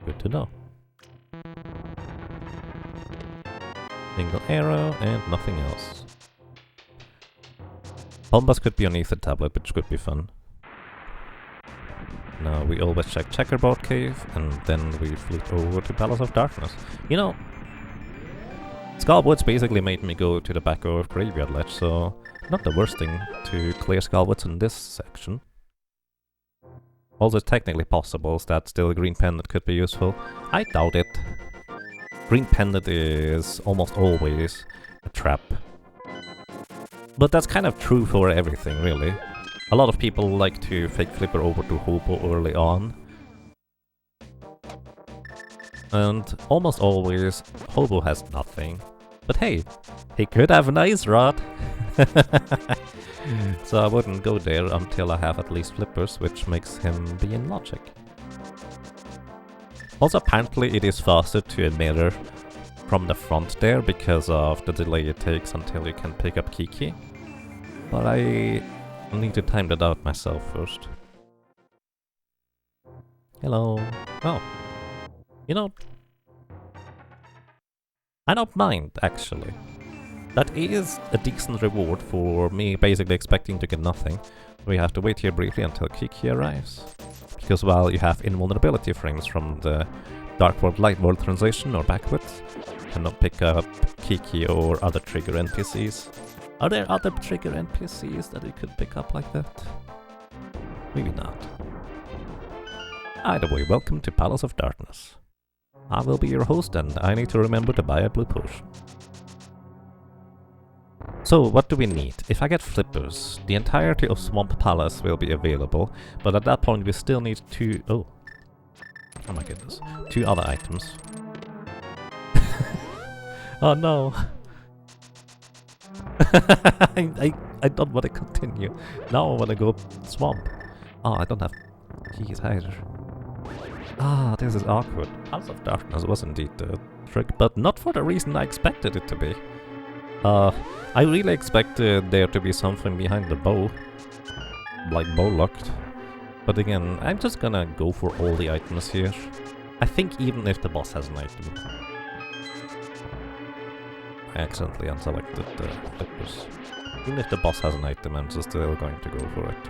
Good to know. Single arrow and nothing else. Bombers could be on Ether Tablet, which could be fun. Now we always check Checkerboard Cave, and then we flit over to Palace of Darkness. You know, Skullwoods basically made me go to the back of Graveyard Ledge, so not the worst thing to clear Skullwoods in this section. Also, it's technically possible that still Green Pendant could be useful. I doubt it. Green Pendant is almost always a trap. But that's kind of true for everything, really. A lot of people like to fake flipper over to Hobo early on. And almost always, Hobo has nothing. But hey, he could have an ice rod! So I wouldn't go there until I have at least flippers, which makes him be in logic. Also, apparently it is faster to mirror from the front there because of the delay it takes until you can pick up Kiki. But I need to time that out myself first. Hello. Oh. You know, I don't mind, actually. That is a decent reward for me basically expecting to get nothing. We have to wait here briefly until Kiki arrives. Because while you have invulnerability frames from the Dark World Light World transition or backwards, you cannot pick up Kiki or other trigger NPCs. Are there other trigger NPCs that you could pick up like that? Maybe not. Either way, welcome to Palace of Darkness. I will be your host and I need to remember to buy a blue potion. So, what do we need? If I get flippers, the entirety of Swamp Palace will be available, but at that point we still need two... Oh my goodness. 2 other items. Oh no! I don't want to continue. Now I want to go swamp. Oh, I don't have keys either. Ah, this is awkward. House of Darkness was indeed the trick, but not for the reason I expected it to be. I really expected there to be something behind the bow. Like bow locked. But again, I'm just gonna go for all the items here. I think even if the boss has an item. I accidentally unselected the flippers. Even if the boss has an item, I'm just still going to go for it.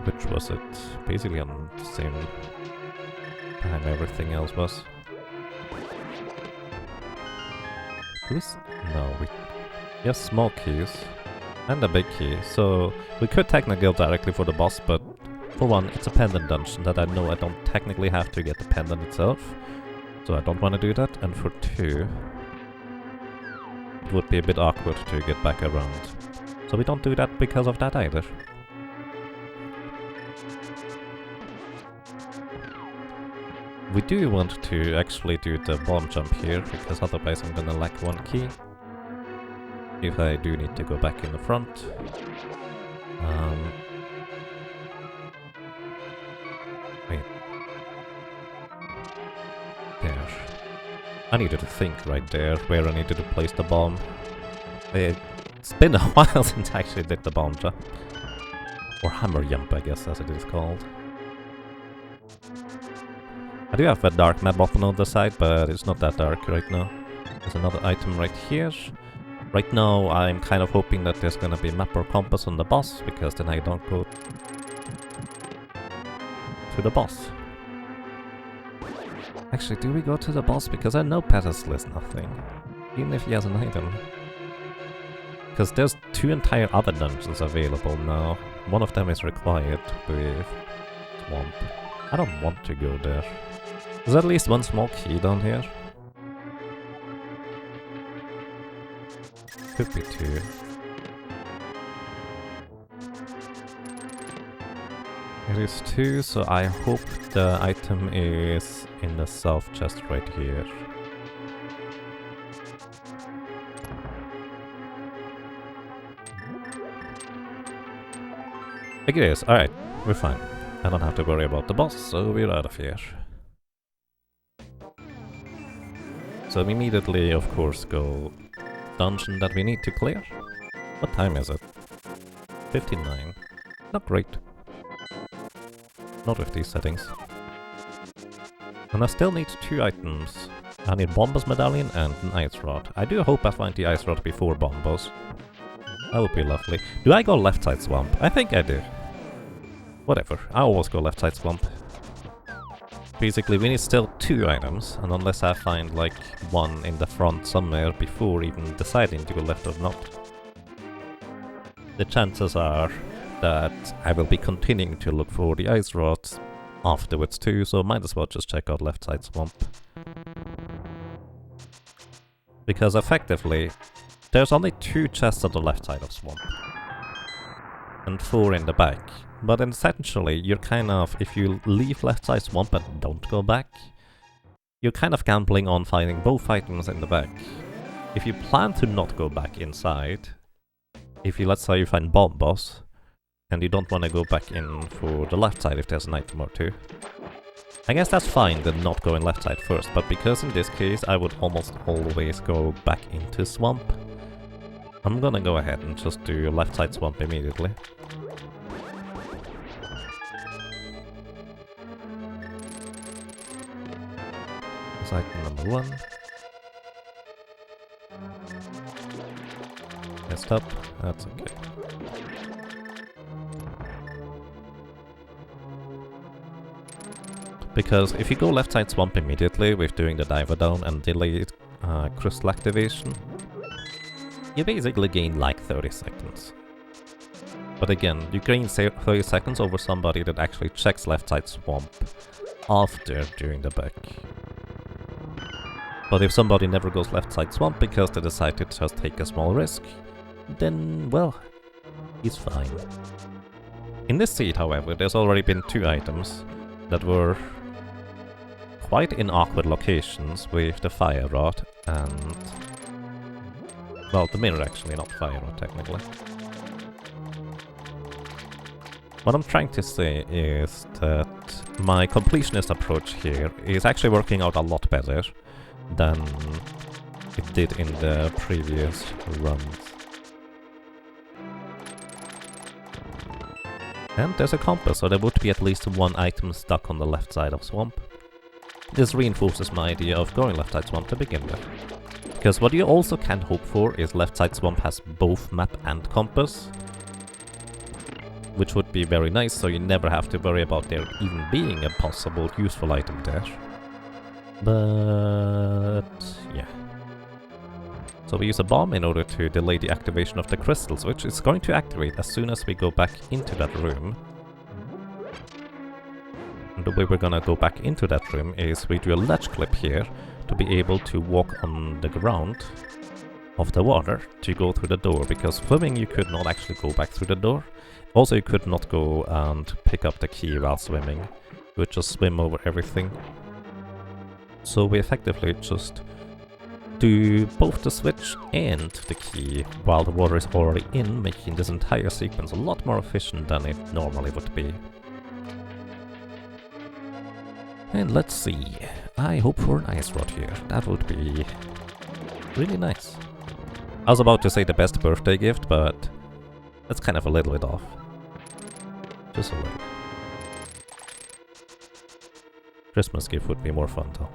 Which was it? Basically on the same time everything else was. No, we have small keys and a big key, so we could technically go directly for the boss, but for one, it's a pendant dungeon that I know I don't technically have to get the pendant itself, so I don't want to do that, and for 2, it would be a bit awkward to get back around, so we don't do that because of that either. We do want to actually do the bomb jump here, because otherwise I'm gonna lack 1 key. If I do need to go back in the front. Wait. There. I needed to think right there where I needed to place the bomb. It's been a while since I actually did the bomb jump. Or hammer jump, I guess, as it is called. I do have a dark map button on the side, but it's not that dark right now. There's another item right here. Right now, I'm kind of hoping that there's gonna be map or compass on the boss, because then I don't go to the boss. Actually, do we go to the boss? Because I know Pedestal is nothing, even if he has an item. Because there's 2 entire other dungeons available now. One of them is required with Swamp. I don't want to go there. There's at least 1 small key down here. Could be 2. It is 2, so I hope the item is in the south chest right here. I think it is. Alright, we're fine. I don't have to worry about the boss, so we're out of here. So we immediately, of course, go dungeon that we need to clear. What time is it? 59. Not great. Not with these settings. And I still need 2 items. I need Bombos Medallion and an Ice Rod. I do hope I find the Ice Rod before Bombos. That would be lovely. Do I go left side swamp? I think I do. Whatever, I always go left side swamp. Basically, we need still 2 items, and unless I find like one in the front somewhere before even deciding to go left or not, the chances are that I will be continuing to look for the Ice Rods afterwards too, so might as well just check out left side swamp. Because effectively, there's only 2 chests on the left side of swamp. And 4 in the back. But essentially, you're kind of, if you leave left side swamp and don't go back, you're kind of gambling on finding both items in the back. If you plan to not go back inside, if you, let's say you find Bombos, and you don't want to go back in for the left side if there's an item or 2, I guess that's fine then not going left side first, but because in this case I would almost always go back into swamp, I'm gonna go ahead and just do left side swamp immediately. That's item number 1. Messed up, that's okay. Because if you go left side swamp immediately with doing the diver down and delayed crystal activation, you basically gain like 30 seconds. But again, you gain 30 seconds over somebody that actually checks left side swamp after doing the back. But if somebody never goes left side swamp because they decide to just take a small risk, then, well, he's fine. In this seed, however, there's already been 2 items that were quite in awkward locations with the fire rod and... well, the mirror actually, not fire rod technically. What I'm trying to say is that my completionist approach here is actually working out a lot better than it did in the previous runs. And there's a compass, so there would be at least 1 item stuck on the left side of swamp. This reinforces my idea of going left side swamp to begin with. Because what you also can hope for is left side swamp has both map and compass, which would be very nice, so you never have to worry about there even being a possible useful item there. But yeah. So we use a bomb in order to delay the activation of the crystals, which is going to activate as soon as we go back into that room. And the way we're gonna go back into that room is we do a ledge clip here to be able to walk on the ground of the water to go through the door, because swimming you could not actually go back through the door. Also you could not go and pick up the key while swimming, you would just swim over everything. So we effectively just do both the switch and the key while the water is already in, making this entire sequence a lot more efficient than it normally would be. And let's see, I hope for an ice rod here, that would be really nice. I was about to say the best birthday gift, but that's kind of a little bit off. Just a little. Christmas gift would be more fun though.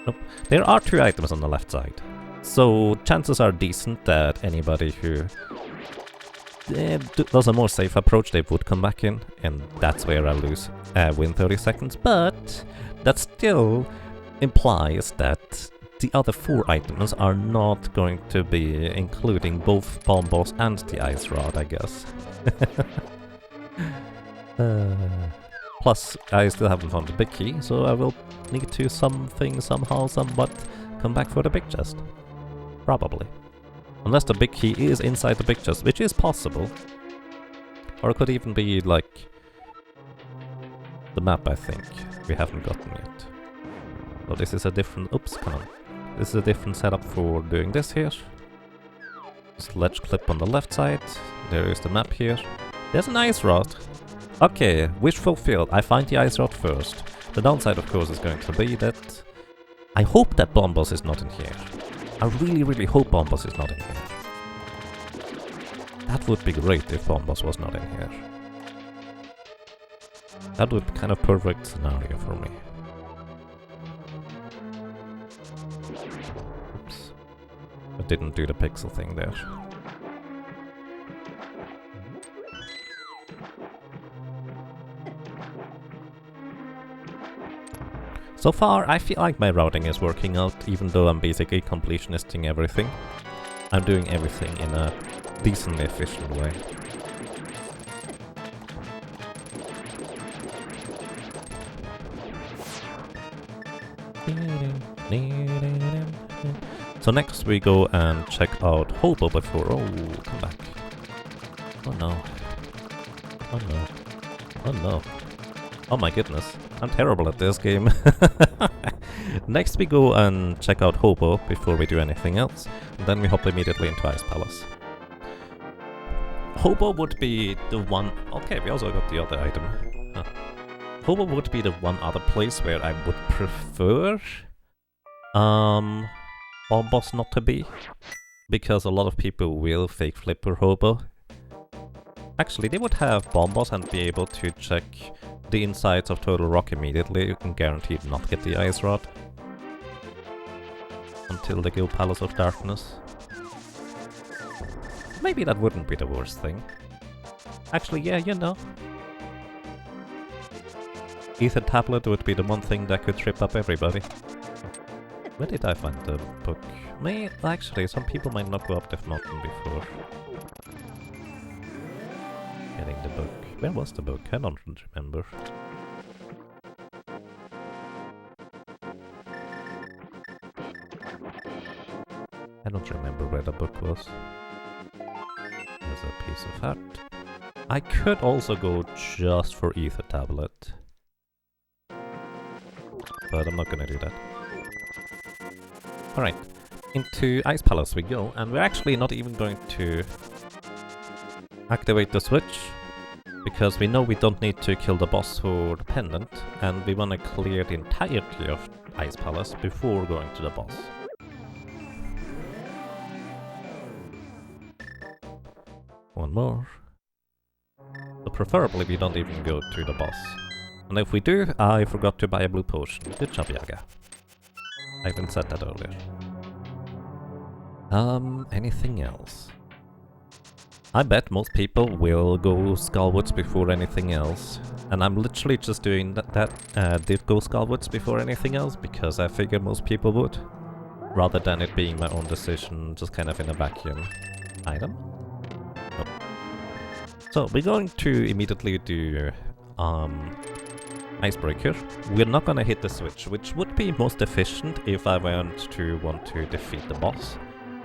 Nope. There are 2 items on the left side, so chances are decent that anybody who does a more safe approach, they would come back in, and that's where I win 30 seconds, but that still implies that the other 4 items are not going to be including both Bombos and the Ice Rod, I guess. Plus, I still haven't found the big key, so I will need to somewhat come back for the big chest. Probably. Unless the big key is inside the big chest, which is possible. Or it could even be, like, the map, I think, we haven't gotten yet. So this is a different... oops, come on. This is a different setup for doing this here. Just ledge clip on the left side. There is the map here. There's an ice rod. Okay, wish fulfilled. I find the ice rod first. The downside, of course, is going to be that I hope that Bombos is not in here. I really, really hope Bombos is not in here. That would be great if Bombos was not in here. That would be kind of perfect scenario for me. Oops. I didn't do the pixel thing there. So far, I feel like my routing is working out, even though I'm basically completionisting everything. I'm doing everything in a decently efficient way. So next we go and check out Hobo before... Oh, come back. Oh no. Oh no. Oh no. Oh my goodness. I'm terrible at this game. Next we go and check out Hobo before we do anything else. And then we hop immediately into Ice Palace. Hobo would be the one... Okay, we also got the other item. Huh. Hobo would be the one other place where I would prefer... Bombos not to be. Because a lot of people will fake flipper Hobo. Actually, they would have Bombos and be able to check the insides of Total Rock immediately. You can guaranteed not get the Ice Rod. Until they go Palace of Darkness. Maybe that wouldn't be the worst thing. Actually, yeah, you know. Ether Tablet would be the one thing that could trip up everybody. Where did I find the book? Actually, some people might not go up this mountain before getting the book. Where was the book? I don't remember. I don't remember where the book was. There's a piece of heart. I could also go just for Ether Tablet. But I'm not gonna do that. Alright, into Ice Palace we go, and we're actually not even going to activate the switch, because we know we don't need to kill the boss for the Pendant, and we want to clear the entirety of Ice Palace before going to the boss. One more. So preferably we don't even go to the boss. And if we do, I forgot to buy a blue potion. Good job, Yaga. I haven't said that earlier. Anything else? I bet most people will go Skullwoods before anything else. And I'm literally just doing did go Skullwoods before anything else, because I figure most people would. Rather than it being my own decision, just kind of in a vacuum. Item? Nope. So, we're going to immediately do Icebreaker. We're not gonna hit the switch, which would be most efficient if I weren't to want to defeat the boss.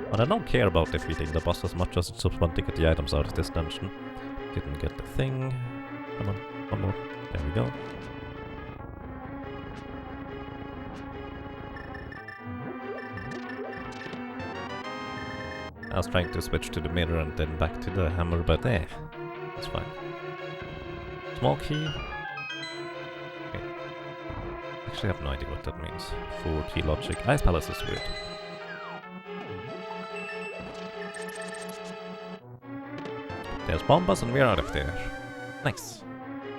But I don't care about defeating the boss as much as I just want to get the items out of this dungeon. Didn't get the thing. Come on, one more. There we go. I was trying to switch to the mirror and then back to the hammer, but it's fine. Small key. Actually, I have no idea what that means. 4 key logic. Ice Palace is weird. There's Bombas and we're out of there. Nice.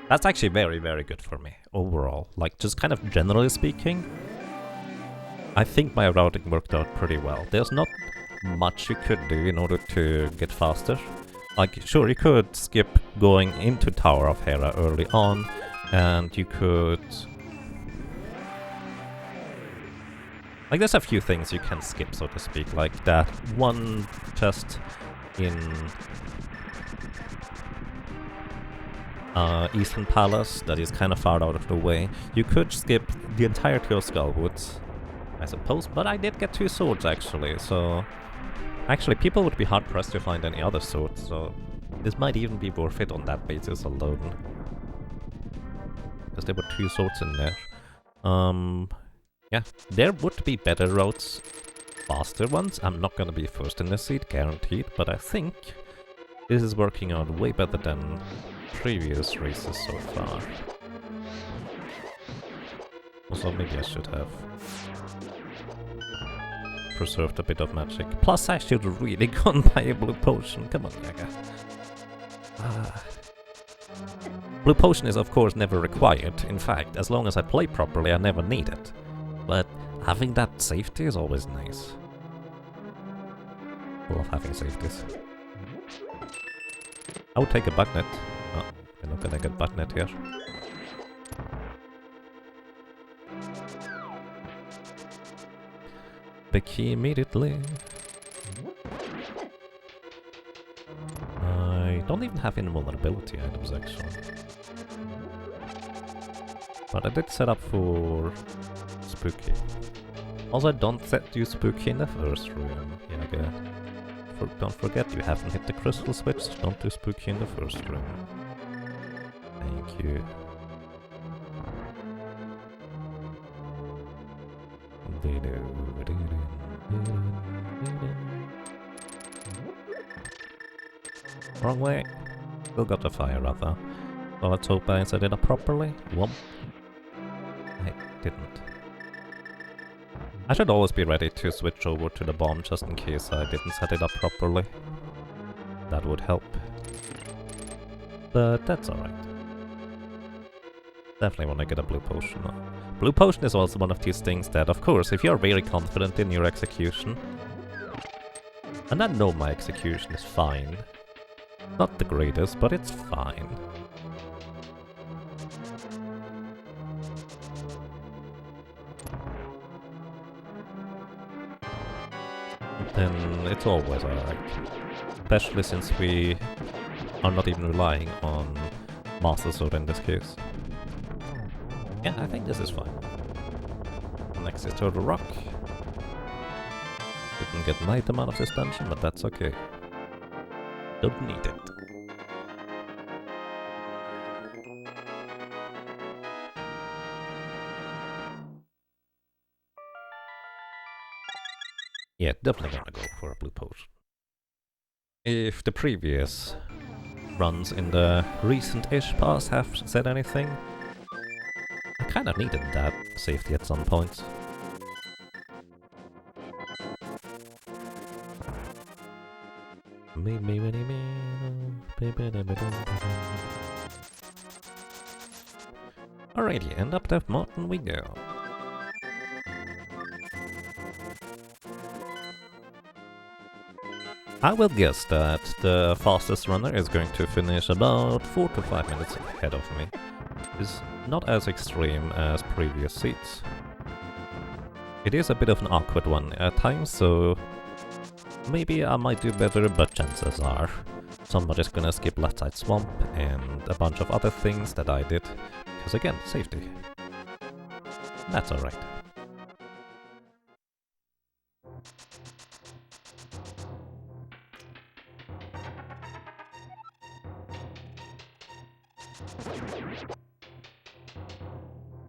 That's actually very, very good for me, overall. Like, just kind of generally speaking, I think my routing worked out pretty well. There's not much you could do in order to get faster. Like, sure, you could skip going into Tower of Hera early on, and you could... Like, there's a few things you can skip, so to speak, like that one chest in Eastern Palace that is kind of far out of the way. You could skip the entirety of Skullwoods, I suppose, but I did get 2 swords actually, so... Actually, people would be hard-pressed to find any other swords, so this might even be worth it on that basis alone. Because there were 2 swords in there. Yeah, there would be better routes, faster ones. I'm not gonna be first in the seat, guaranteed, but I think this is working out way better than previous races so far. Also, maybe I should have preserved a bit of magic. Plus, I should really go and buy a blue potion. Come on, Yaga. Blue potion is, of course, never required. In fact, as long as I play properly, I never need it. But having that safety is always nice. I love having safeties. I would take a bug net. Oh, we're not gonna get bug net here. Big key immediately. I don't even have invulnerability items actually. But I did set up for spooky. Also, don't use spooky in the first room. Yeah, don't forget you haven't hit the crystal switch. Don't do spooky in the first room. Thank you. Wrong way. Still got the fire up though. Well, let's hope I set it up properly. Whoop. I didn't. I should always be ready to switch over to the bomb just in case I didn't set it up properly. That would help. But that's alright. Definitely want to get a blue potion now. Blue potion is also one of these things that, of course, if you're very confident in your execution, and I know my execution is fine. Not the greatest, but it's fine. Then it's always alright. Especially since we are not even relying on Master Sword in this case. Yeah, I think this is fine. Next is Turtle Rock. Didn't get an item out of this dungeon, but that's okay. Don't need it. Yeah, definitely gonna go for a blue potion. If the previous runs in the recent-ish past have said anything, I kinda needed that safety at some points. Alrighty, and up that mountain we go. I will guess that the fastest runner is going to finish about 4 to 5 minutes ahead of me. It's not as extreme as previous seats. It is a bit of an awkward one at times, so maybe I might do better, but chances are somebody's gonna skip left side swamp and a bunch of other things that I did. Because again, safety. That's alright.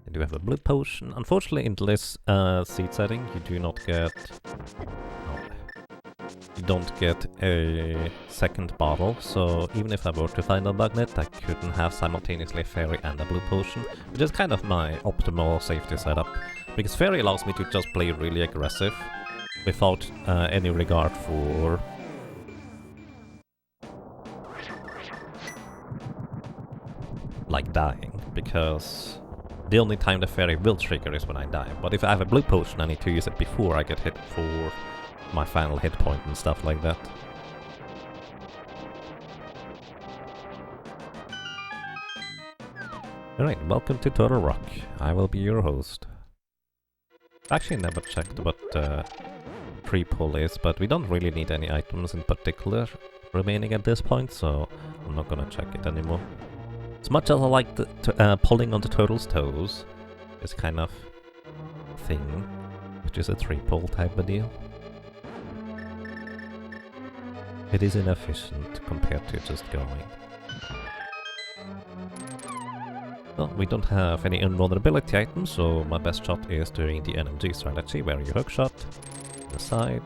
I do have a blue potion. Unfortunately, in this seat setting, you do not get... you don't get a second bottle, so even if I were to find a bug net, I couldn't have simultaneously a fairy and a blue potion, which is kind of my optimal safety setup, because fairy allows me to just play really aggressive without any regard for like dying, because the only time the fairy will trigger is when I die. But if I have a blue potion, I need to use it before I get hit for my final hit point and stuff like that. Alright, welcome to Turtle Rock. I will be your host. Actually never checked what free pull is, but we don't really need any items in particular remaining at this point, so I'm not gonna check it anymore. As much as I like pulling on the turtle's toes, this kind of thing, which is a 3-pull type of deal, it is inefficient compared to just going. Well, we don't have any invulnerability items, so my best shot is doing the NMG strategy, where you hook shot, the side,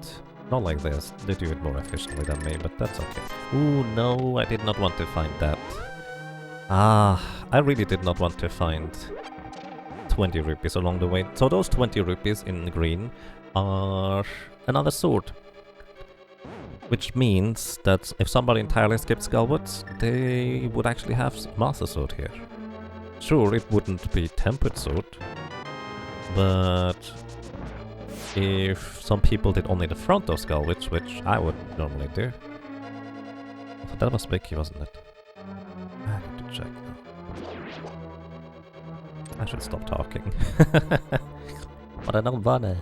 not like this, they do it more efficiently than me, but that's okay. Ooh, no, I did not want to find that. I really did not want to find 20 rupees along the way. So those 20 rupees in green are another sword. Which means that if somebody entirely skipped Skullwoods, they would actually have Master Sword here. Sure, it wouldn't be Tempered Sword, but if some people did only the front of Skullwoods, which I would normally do. So that was Vicky, wasn't it? I need to check now. I should stop talking. But I don't wanna.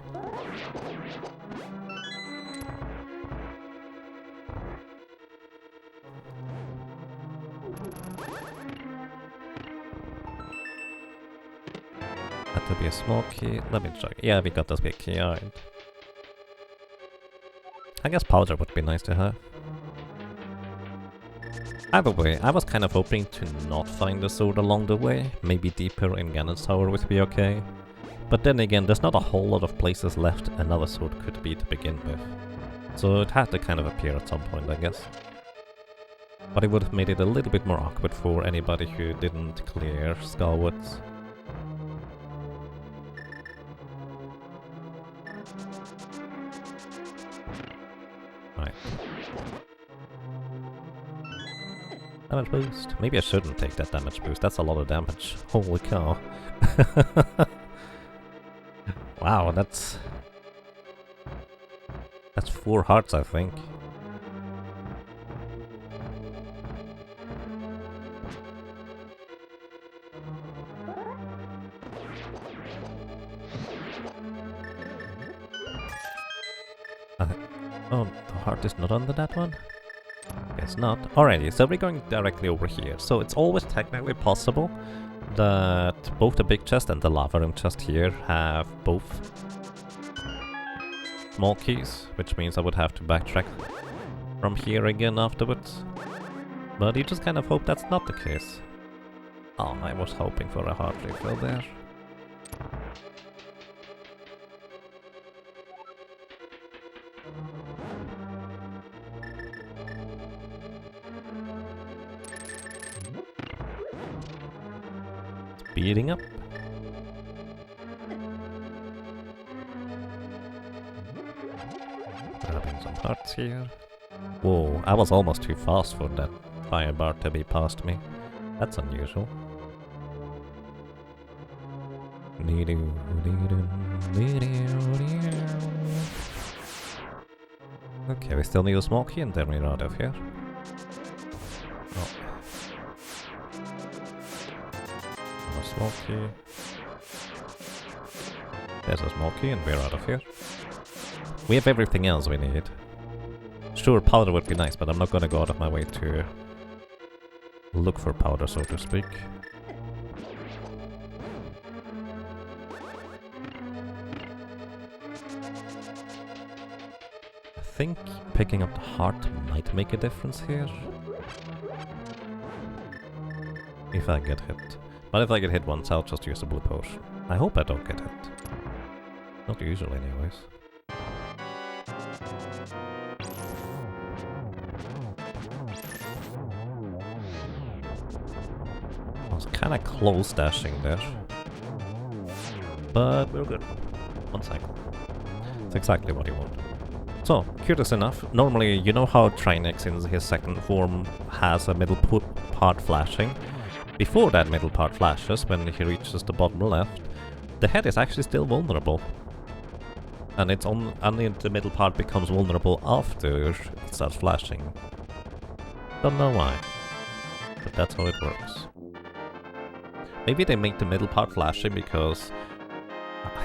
Had to be a small key. Let me check. Yeah, we got this big key, alright. I guess powder would be nice to have. Either way, I was kind of hoping to not find the sword along the way. Maybe deeper in Ganon's Tower would be okay. But then again, there's not a whole lot of places left another sword could be to begin with. So it had to kind of appear at some point, I guess. But it would have made it a little bit more awkward for anybody who didn't clear Skullwoods. Right. Damage boost. Maybe I shouldn't take that damage boost. That's a lot of damage. Holy cow. Wow, that's 4 hearts, I think. Oh, the heart is not under that one? It's not. Alrighty, so we're going directly over here. So it's always technically possible that both the big chest and the lava room chest here have both small keys, which means I would have to backtrack from here again afterwards. But you just kind of hope that's not the case. Oh, I was hoping for a heart refill there. Speeding up. Grabbing some hearts here. Whoa, I was almost too fast for that fire bar to be past me. That's unusual. Okay, we still need a small key and then we're out of here. Oh. Small key. There's a small key and we're out of here. We have everything else we need. Sure, powder would be nice, but I'm not gonna go out of my way to look for powder, so to speak. I think picking up the heart might make a difference here. If I get hit. But if I get hit once, I'll just use a blue potion. I hope I don't get hit. Not usually, anyways. I was kinda close dashing there. But we're good. 1 cycle. It's exactly what you want. So, curious enough, normally you know how Trinix in his second form has a middle part flashing? Before that middle part flashes, when he reaches the bottom left, the head is actually still vulnerable. And it's only the middle part becomes vulnerable after it starts flashing. Don't know why, but that's how it works. Maybe they make the middle part flashing because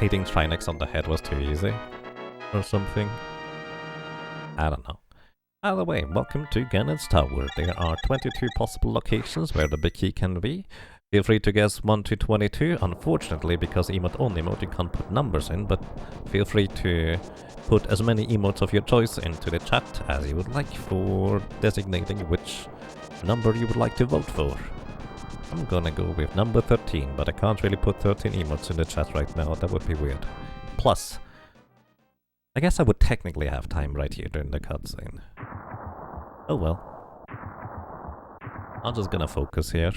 hitting Trinix on the head was too easy, or something. I don't know. Either way, welcome to Ganon's Tower. There are 22 possible locations where the big key can be. Feel free to guess 1 to 22, unfortunately, because emote-only mode you can't put numbers in, but feel free to put as many emotes of your choice into the chat as you would like for designating which number you would like to vote for. I'm gonna go with number 13, but I can't really put 13 emotes in the chat right now, that would be weird. Plus, I guess I would technically have time right here during the cutscene. Oh well. I'm just gonna focus here.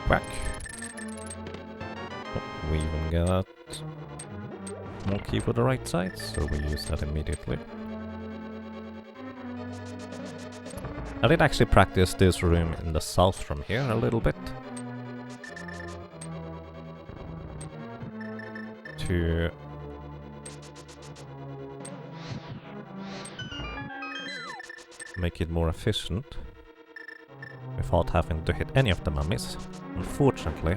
Quack. Oh, we even got more key for the right side, so we use that immediately. I did actually practice this room in the south from here a little bit. To make it more efficient without having to hit any of the mummies. Unfortunately,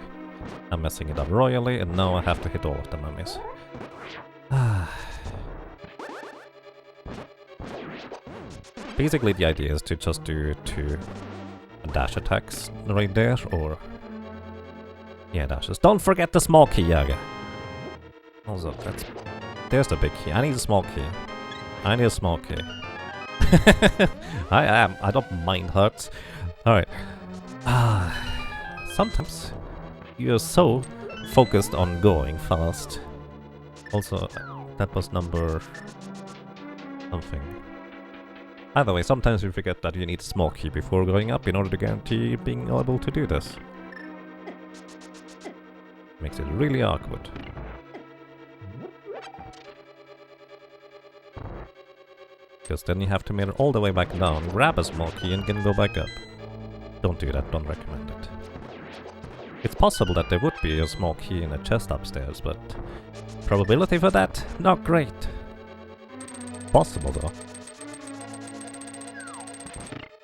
I'm messing it up royally and now I have to hit all of the mummies. Basically the idea is to just do 2 dash attacks right there, or... yeah, dashes. Don't forget the small key, Yaga! Also, there's the big key. I need a small key. I need a small key. I don't mind hurts. Alright. Sometimes you're so focused on going fast. Also, that was number... something. Either way, sometimes you forget that you need a small key before going up in order to guarantee being able to do this. Makes it really awkward. Because then you have to mirror all the way back down, grab a small key and then go back up. Don't do that, don't recommend it. It's possible that there would be a small key in a chest upstairs, but probability for that, not great. Possible though.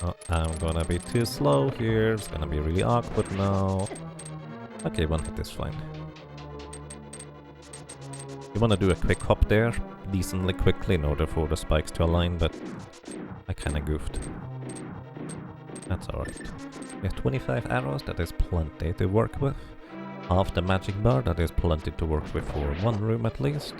Oh, I'm gonna be too slow here, it's gonna be really awkward now. Okay, one hit is fine. You wanna do a quick hop there, decently quickly in order for the spikes to align, but I kinda goofed. That's alright. We have 25 arrows, that is plenty to work with. Half the magic bar, that is plenty to work with for one room at least.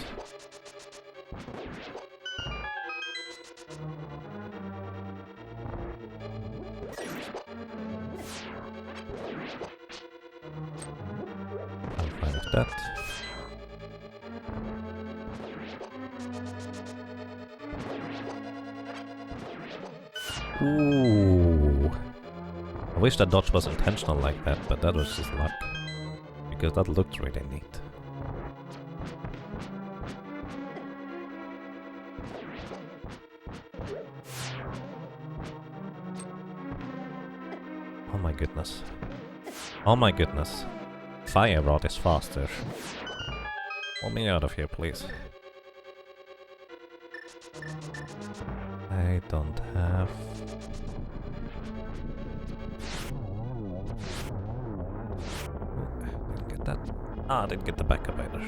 I'm fine with that. Ooh. I wish that dodge was intentional like that, but that was just luck. Because that looked really neat. Oh my goodness. Oh my goodness. Fire rod is faster. Pull me out of here, please. I don't have... didn't get that. Ah, I didn't get the backup either.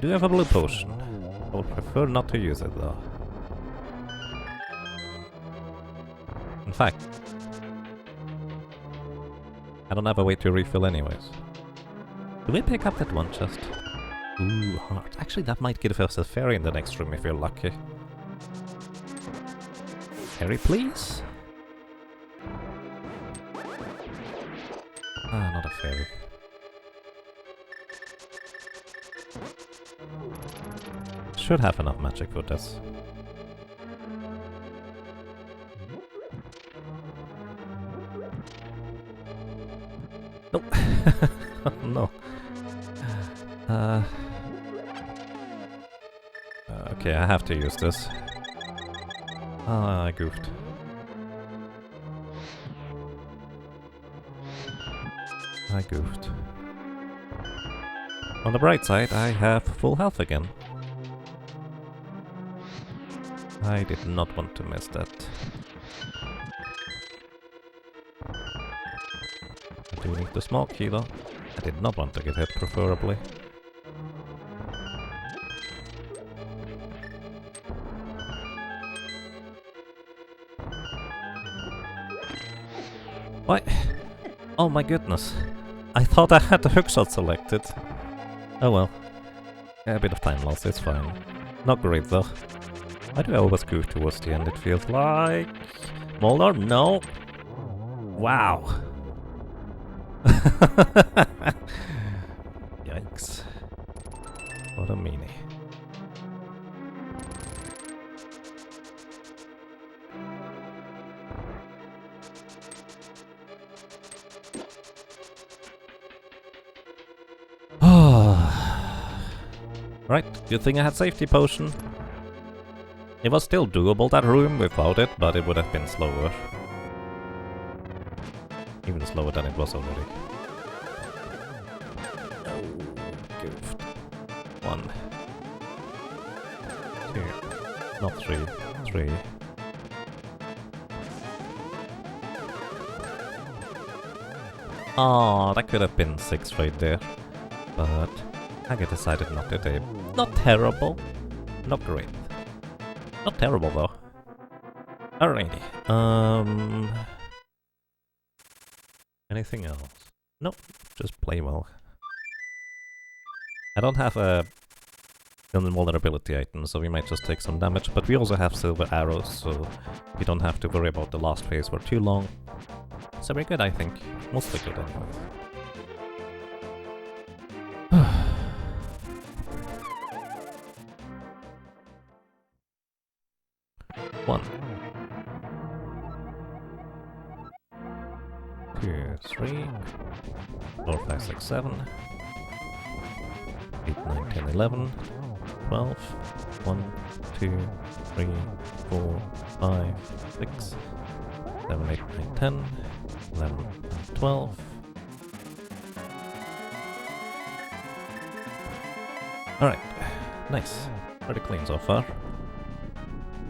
Do you have a blue potion? I would prefer not to use it though. In fact, I don't have a way to refill anyways. Do we pick up that one chest? Ooh, heart. Actually, that might give us a fairy in the next room if you're lucky. Fairy, please? Ah, not a fairy. Should have enough magic for this. Nope. No. Okay, I have to use this. Ah, I goofed. I goofed. On the bright side, I have full health again. I did not want to miss that. I do need the small key though. I did not want to get hit, preferably. What? Oh my goodness. I thought I had the hookshot selected. Oh well. Yeah, a bit of time loss, it's fine. Not great though. Why do I always goof towards the end, it feels like? Molder? No! Wow! Yikes. Right, good thing I had safety potion. It was still doable, that room, without it, but it would have been slower. Even slower than it was already. Oh, goofed. 1, 2, not 3, 3. Oh, that could have been 6 right there. But I decided not to do. Not terrible. Not great. Not terrible though. Alrighty. Anything else? Nope. Just play well. I don't have a invulnerability item, so we might just take some damage, but we also have silver arrows, so we don't have to worry about the last phase for too long. So we're good, I think. Mostly good anyway. 1, 2, 3, 4, 5, 6, 7, 8, 9, 10, 11, 12, 1, 2, 3, 4, 5, 6, 7, 8, 9, 10, 11, 12. Alright, nice. Pretty clean so far.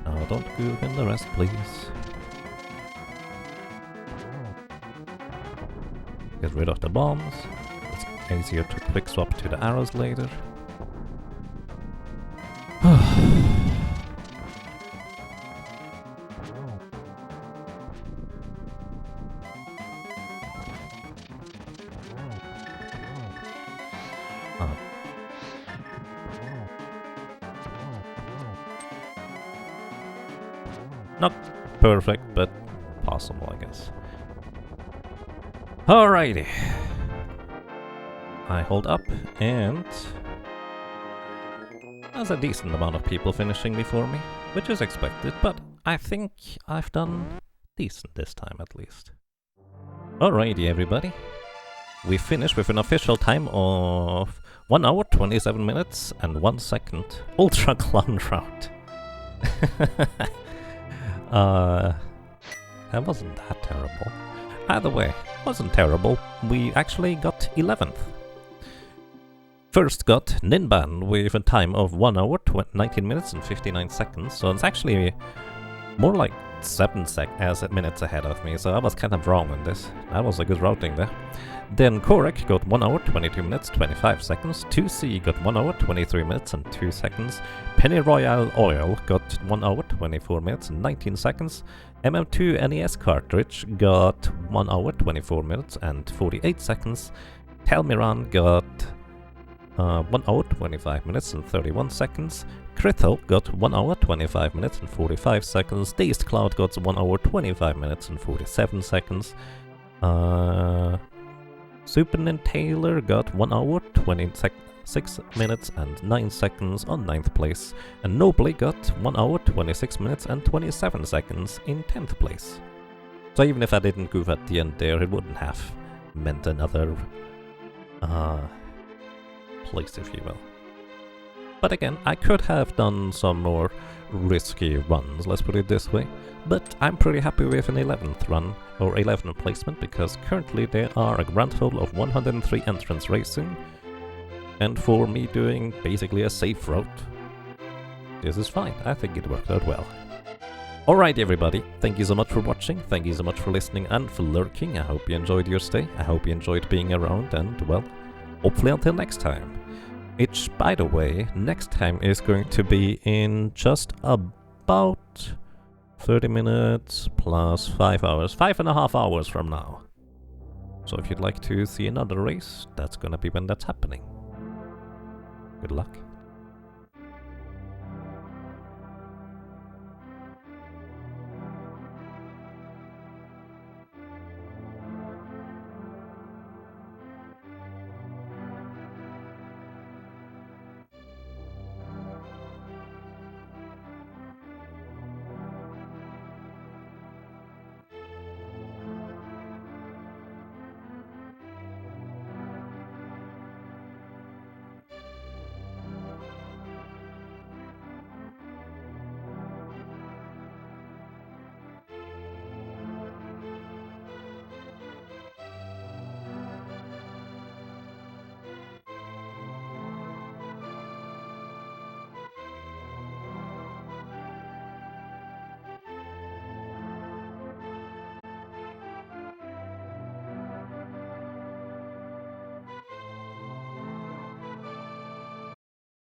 Now don't goof in the rest, please. Get rid of the bombs. It's easier to quick swap to the arrows later. Not perfect, but possible, I guess. Alrighty. I hold up, and there's a decent amount of people finishing before me, which is expected, but I think I've done decent this time at least. Alrighty, everybody. We finished with an official time of 1 hour, 27 minutes, and 1 second. Ultra Clown Route. That wasn't that terrible. Either way, wasn't terrible. We actually got 11th. First got Ninban with a time of 1 hour, 19 minutes and 59 seconds, so it's actually more like 7 minutes ahead of me, so I was kind of wrong on this. That was a good routing there. Then Korek got 1 hour, 22 minutes, 25 seconds. 2C got 1 hour, 23 minutes and 2 seconds. Penny Royale Oil got 1 hour, 24 minutes and 19 seconds. MM2 NES cartridge got 1 hour, 24 minutes and 48 seconds. Telmiran got 1 hour, 25 minutes and 31 seconds. Crithel got 1 hour, 25 minutes and 45 seconds. Dazed Cloud got 1 hour, 25 minutes and 47 seconds. Super Nintailor got 1 hour, 26 minutes and 9 seconds on 9th place. And Nobly got 1 hour, 26 minutes and 27 seconds in 10th place. So even if I didn't goof at the end there, it wouldn't have meant another place, if you will. But again, I could have done some more risky runs, let's put it this way. But I'm pretty happy with an 11th run, or 11th placement, because currently there are a grand total of 103 entrants racing. And for me doing basically a safe route, this is fine. I think it worked out well. Alright everybody, thank you so much for watching, thank you so much for listening and for lurking. I hope you enjoyed your stay, I hope you enjoyed being around, and well, hopefully until next time. Which, by the way, next time is going to be in just about 30 minutes plus 5 hours, 5.5 hours from now. So if you'd like to see another race, that's gonna be when that's happening. Good luck.